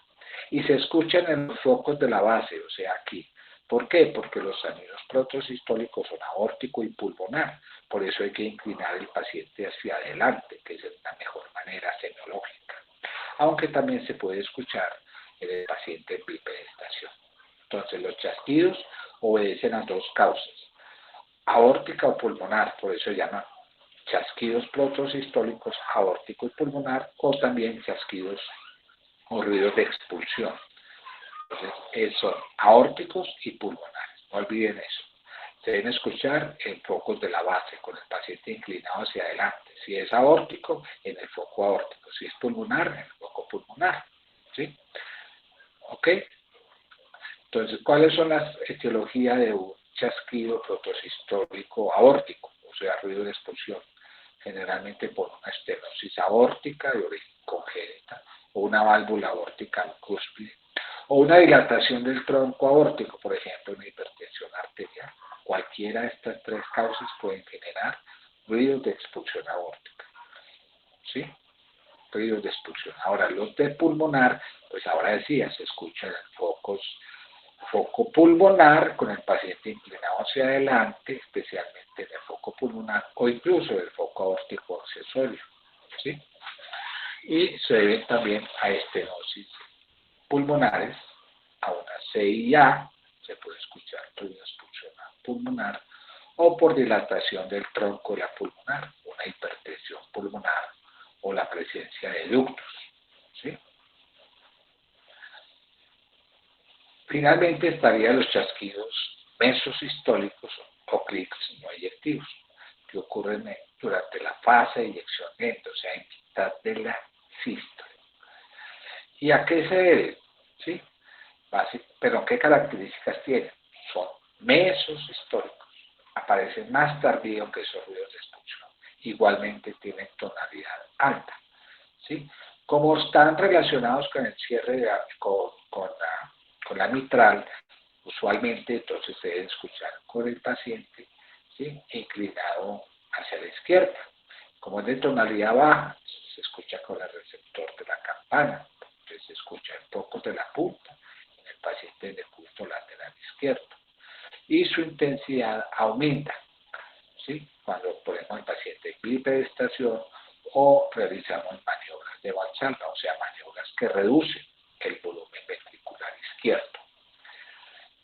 Y se escuchan en los focos de la base, o sea, aquí. ¿Por qué? Porque los sonidos protosistólicos son aórtico y pulmonar. Por eso hay que inclinar el paciente hacia adelante, que es la mejor manera semiológica. Aunque también se puede escuchar en el paciente en bipedestación. Entonces, los chasquidos obedecen a dos causas, aórtica o pulmonar, por eso se llaman chasquidos protosistólicos aórtico y pulmonar, o también chasquidos o ruidos de expulsión. Entonces, son aórticos y pulmonares, no olviden eso. Se deben escuchar en focos de la base, con el paciente inclinado hacia adelante. Si es aórtico, en el foco aórtico. Si es pulmonar, en el foco pulmonar. ¿Sí? ¿Ok? Entonces, ¿cuáles son las etiologías de un chasquido protosistólico aórtico? O sea, ruido de expulsión. Generalmente por una estenosis aórtica de origen congénita, o una válvula aórtica cúspide, o una dilatación del tronco aórtico, por ejemplo, una hipertensión arterial. Cualquiera de estas tres causas pueden generar ruidos de expulsión aórtica. ¿Sí? Ruidos de expulsión. Ahora, los de pulmonar, pues ahora decía, se escuchan en foco pulmonar con el paciente inclinado hacia adelante, especialmente en el foco pulmonar o incluso en el foco aórtico accesorio. ¿Sí? Y se deben también a estenosis pulmonares, a una CIA, se puede escuchar ruido de expulsión pulmonar, o por dilatación del tronco de la pulmonar, una hipertensión pulmonar o la presencia de ductos. ¿Sí? Finalmente estarían los chasquidos mesosistólicos o clics no eyectivos, que ocurren durante la fase de eyección lenta, o sea, en mitad de la sístole. ¿Y a qué se debe? ¿Sí? Pero ¿qué características tienen? Son mesosistóricos, aparecen más tardío que esos ruidos de expulsión. Igualmente tienen tonalidad alta. ¿Sí? Como están relacionados con el cierre con la mitral, usualmente entonces se debe escuchar con el paciente, ¿sí? Inclinado hacia la izquierda. Como es de tonalidad baja, se escucha con el receptor de la campana, entonces se escucha en focos de la punta, en el paciente en el culto lateral izquierdo. Y su intensidad aumenta, ¿sí? Cuando ponemos al paciente en bipedestación o realizamos maniobras de Valsalva, o sea, maniobras que reducen el volumen ventricular izquierdo.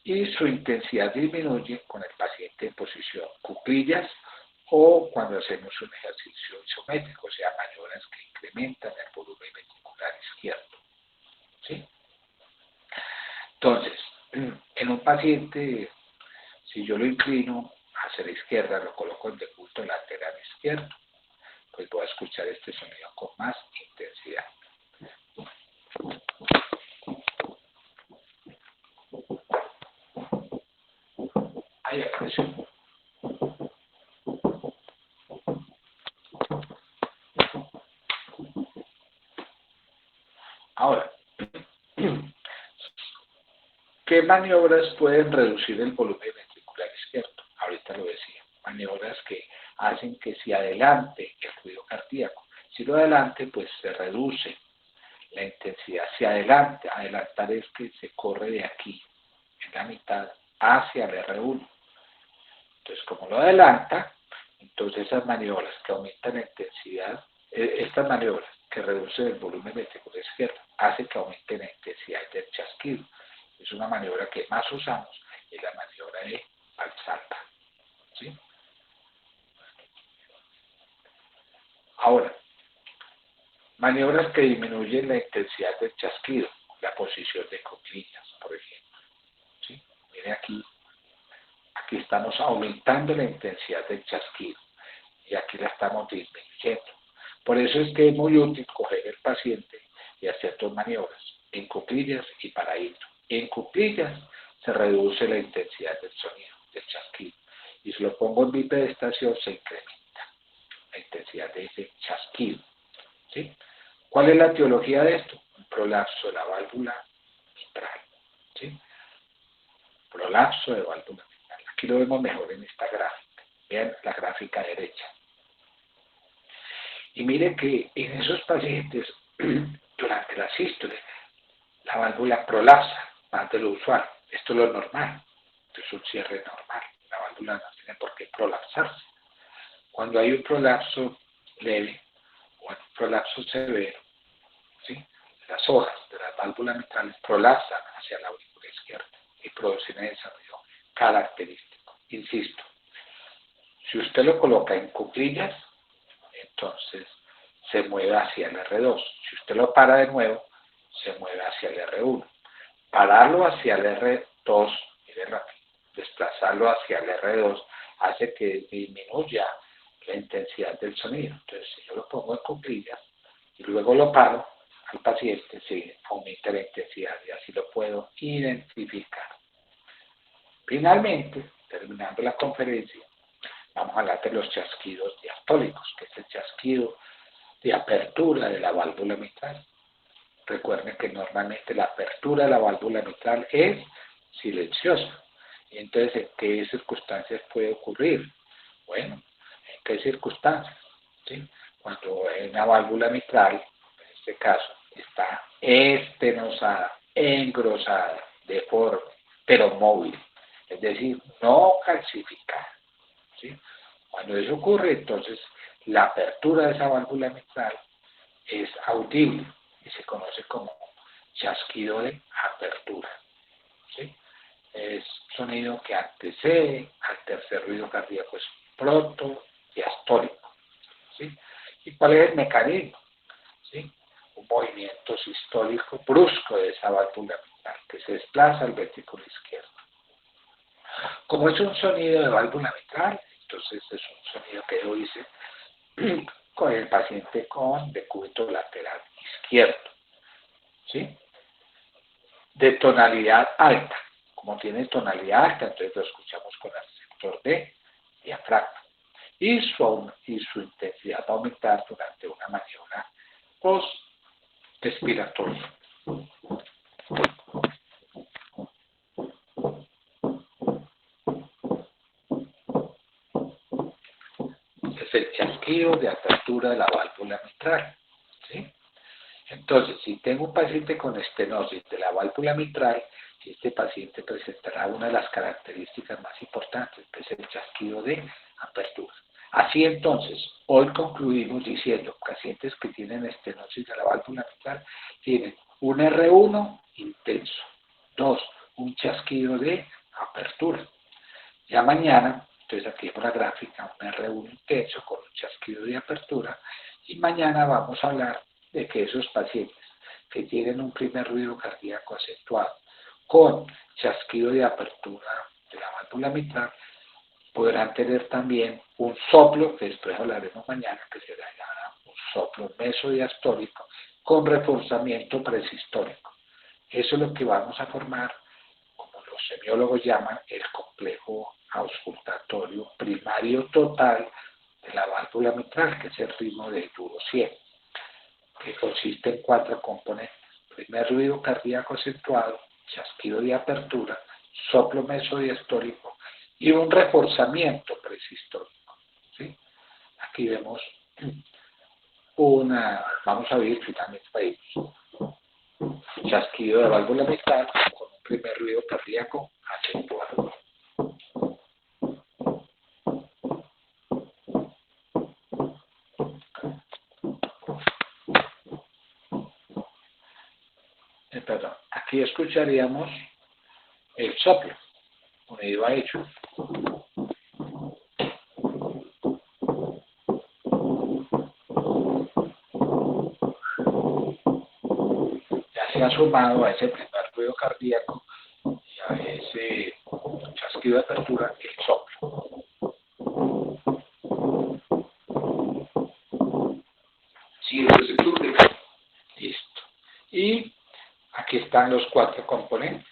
Y su intensidad disminuye con el paciente en posición cuclillas o cuando hacemos un ejercicio isométrico, o sea, maniobras que incrementan el volumen ventricular izquierdo. ¿Sí? Entonces, en un paciente, si yo lo inclino hacia la izquierda, lo coloco en decúbito lateral izquierdo, pues voy a escuchar este sonido con más intensidad. Ahí apareció. Ahora, ¿qué maniobras pueden reducir el volumen ventricular izquierdo? Ahorita lo decía. Maniobras que hacen que se adelante el ruido cardíaco. Si lo adelante, pues se reduce la intensidad. Se adelante, adelantar es que se corre de aquí, en la mitad, hacia el R1. Entonces, como lo adelanta, entonces esas maniobras que aumentan la intensidad, estas maniobras que reducen el volumen ventricular izquierdo, hacen que aumente la intensidad del chasquido. Es una maniobra que más usamos, es la maniobra de Valsalva. ¿Sí? Ahora, maniobras que disminuyen la intensidad del chasquido, la posición de cuclillas, por ejemplo. ¿Sí? Mire aquí estamos aumentando la intensidad del chasquido y aquí la estamos disminuyendo. Por eso es que es muy útil coger el paciente y hacer dos maniobras, en cuclillas y paradito. En cuclillas se reduce la intensidad del sonido del chasquido. Y si lo pongo en bipedestación, se incrementa la intensidad de ese chasquido. ¿Sí? ¿Cuál es la etiología de esto? Un prolapso de la válvula mitral. ¿Sí? Prolapso de válvula mitral. Aquí lo vemos mejor en esta gráfica. Vean la gráfica derecha. Y mire que en esos pacientes, durante la sístole, la válvula prolapsa más de lo usual. Esto es lo normal. Esto es un cierre normal. La válvula no tiene por qué prolapsarse. Cuando hay un prolapso leve o un prolapso severo, ¿sí? Las hojas de las válvulas mitrales prolapsan hacia la aurícula izquierda y producen ese desarrollo característico. Insisto, si usted lo coloca en cuclillas, entonces se mueve hacia el R2. Si usted lo para de nuevo, se mueve hacia el R1. Pararlo hacia el R2, mire rápido, desplazarlo hacia el R2 hace que disminuya la intensidad del sonido. Entonces, si yo lo pongo en cuclillas y luego lo paro al paciente, se aumenta la intensidad y así lo puedo identificar. Finalmente, terminando la conferencia, vamos a hablar de los chasquidos diastólicos, que es el chasquido de apertura de la válvula mitral. Recuerden que normalmente la apertura de la válvula mitral es silenciosa. Y entonces, ¿en qué circunstancias puede ocurrir? Bueno, ¿en qué circunstancias? ¿Sí? Cuando una válvula mitral, en este caso, está estenosada, engrosada, deforme, pero móvil, es decir, no calcificada. ¿Sí? Cuando eso ocurre, entonces la apertura de esa válvula mitral es audible y se conoce como chasquido de apertura. ¿Sí? Es sonido que antecede al tercer ruido cardíaco, es protodiastólico. ¿Sí? ¿Y cuál es el mecanismo? ¿Sí? Un movimiento sistólico brusco de esa válvula mitral que se desplaza al ventrículo izquierdo. Como es un sonido de válvula mitral, entonces es un sonido que yo hice con el paciente con decúbito lateral izquierdo. ¿Sí? De tonalidad alta. Como tiene tonalidad alta, entonces lo escuchamos con el receptor de diafragma. Y su intensidad va a aumentar durante una maniobra post-respiratoria. Es el chasquido de apertura de la válvula mitral. ¿Sí? Entonces, si tengo un paciente con estenosis de la válvula mitral, este paciente presentará una de las características más importantes, que es el chasquido de apertura. Así entonces, hoy concluimos diciendo que pacientes que tienen estenosis de la válvula mitral tienen un R1 intenso, 2, un chasquido de apertura. Ya mañana, entonces aquí vemos la gráfica, un R1 intenso con un chasquido de apertura, y mañana vamos a hablar de que esos pacientes que tienen un primer ruido cardíaco acentuado con chasquido de apertura de la válvula mitral podrán tener también un soplo, que después hablaremos mañana, que será un soplo mesodiastólico con reforzamiento presistólico. Eso es lo que vamos a formar, como los semiólogos llaman, el complejo auscultatorio primario total de la válvula mitral, que es el ritmo del duro 100, que consiste en 4 componentes. Primer ruido cardíaco acentuado, chasquido de apertura, soplo mesodiastólico y un reforzamiento presistólico. ¿Sí? Aquí vemos vamos a ver finalmente chasquido de válvula mitral con un primer ruido cardíaco acentuado. Perdón, aquí escucharíamos el soplo unido a ello. Ya se ha sumado a ese primer ruido cardíaco y a ese chasquido de apertura el soplo. Sí, eso es el listo. Y aquí están los 4 componentes.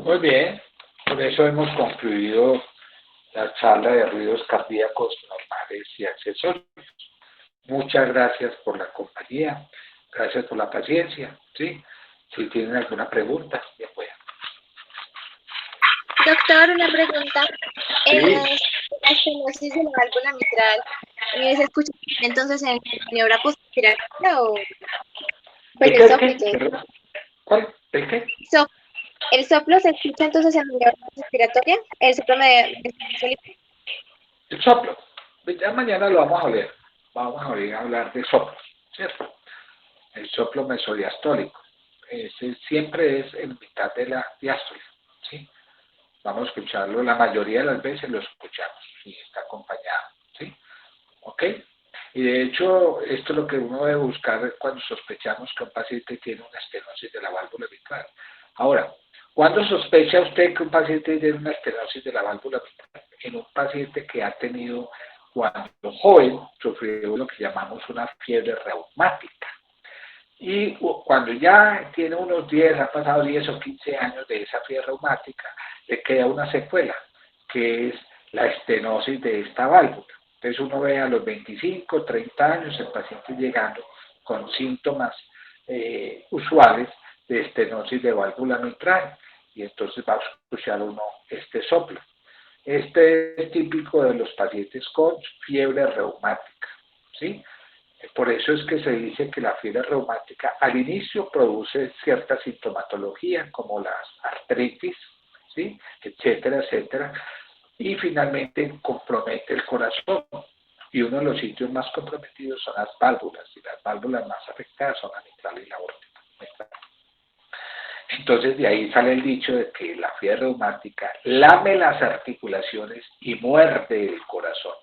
Muy bien, con eso hemos concluido la charla de ruidos cardíacos normales y accesorios. Muchas gracias por la compañía, gracias por la paciencia, ¿sí? Si tienen alguna pregunta, ya pueden. Doctor, una pregunta. Sí. La estenosis de la válvula mitral, ¿se escucha entonces en maniobra post-respiratoria o pues el soplo y todo? ¿Cuál? ¿El qué? ¿El soplo se escucha entonces en maniobra post-respiratoria? ¿El soplo El soplo. Ya mañana lo vamos a ver. Vamos a ver a hablar de soplos, ¿cierto? El soplo mesodiastólico. Ese siempre es en mitad de la diástole, ¿sí? Vamos a escucharlo, la mayoría de las veces lo escuchamos y está acompañado, ¿sí? ¿Ok? Y de hecho, esto es lo que uno debe buscar cuando sospechamos que un paciente tiene una estenosis de la válvula mitral. Ahora, ¿cuándo sospecha usted que un paciente tiene una estenosis de la válvula mitral? En un paciente que ha tenido, cuando joven, sufrió lo que llamamos una fiebre reumática. Y cuando ya tiene unos 10, ha pasado 10 o 15 años de esa fiebre reumática, le queda una secuela, que es la estenosis de esta válvula. Entonces uno ve a los 25, 30 años el paciente llegando con síntomas usuales de estenosis de válvula mitral, y entonces va a escuchar uno este soplo. Este es típico de los pacientes con fiebre reumática, ¿sí? Por eso es que se dice que la fiebre reumática al inicio produce cierta sintomatología como las artritis, ¿sí? Etcétera, etcétera, y finalmente compromete el corazón. Y uno de los sitios más comprometidos son las válvulas, y las válvulas más afectadas son la mitral y la aórtica. Entonces de ahí sale el dicho de que la fiebre reumática lame las articulaciones y muerde el corazón,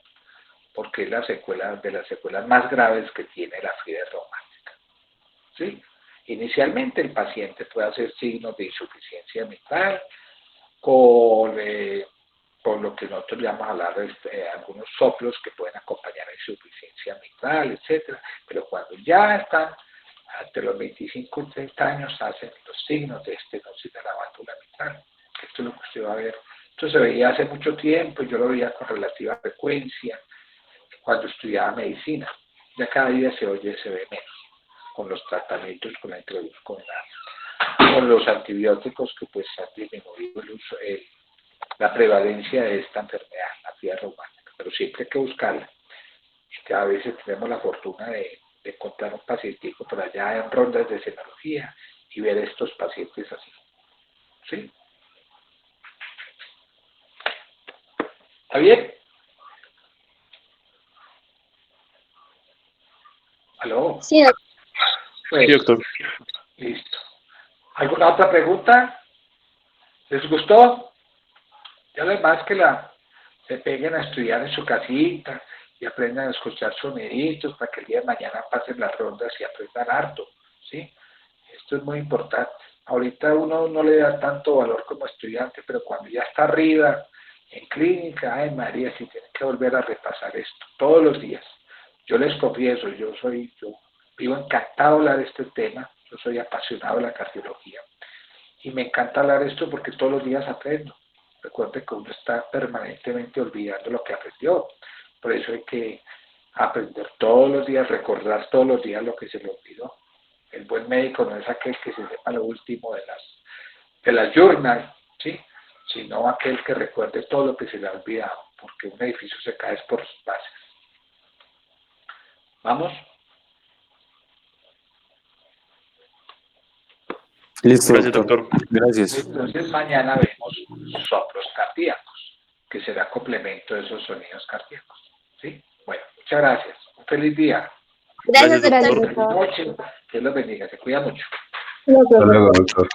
porque es la secuela de las secuelas más graves que tiene la fiebre reumática, ¿sí? Inicialmente el paciente puede hacer signos de insuficiencia mitral con lo que nosotros llamamos a hablar de algunos soplos que pueden acompañar a insuficiencia mitral, etcétera. Pero cuando ya están ante los 25 y 30 años hacen los signos de estenosis de la válvula mitral. Esto es lo que usted va a ver. Esto se veía hace mucho tiempo, yo lo veía con relativa frecuencia cuando estudiaba medicina. Ya cada día se ve menos con los tratamientos, con los antibióticos que pues han disminuido el uso, la prevalencia de esta enfermedad, la fiebre reumática. Pero siempre hay que buscarla. Y a veces tenemos la fortuna de encontrar un pacientico por allá en rondas de senología y ver estos pacientes así. ¿Sí? ¿Está bien? ¿Aló? Sí, doctor. Pues, Sí, doctor. Listo. ¿Alguna otra pregunta? ¿Les gustó? Ya lo demás que se peguen a estudiar en su casita y aprendan a escuchar soniditos para que el día de mañana pasen las rondas y aprendan harto, ¿sí? Esto es muy importante. Ahorita uno no le da tanto valor como estudiante, pero cuando ya está arriba en clínica, ay María, si tienen que volver a repasar esto todos los días. Yo les confieso, yo vivo encantado de hablar de este tema, yo soy apasionado de la cardiología y me encanta hablar de esto porque todos los días aprendo. Recuerde que uno está permanentemente olvidando lo que aprendió. Por eso hay que aprender todos los días, recordar todos los días lo que se le olvidó. El buen médico no es aquel que se sepa lo último de las journals, ¿sí? Sino aquel que recuerde todo lo que se le ha olvidado, porque un edificio se cae por sus bases. ¿Vamos? Listo, Gracias, doctor. doctor. Gracias. Entonces mañana vemos soplos cardíacos, que será complemento de esos sonidos cardíacos. ¿Sí? Bueno, muchas gracias. Un feliz día. Gracias, Gracias, doctor. doctor. Feliz noche. Que los bendiga. Se cuida mucho. Hasta luego, doctor.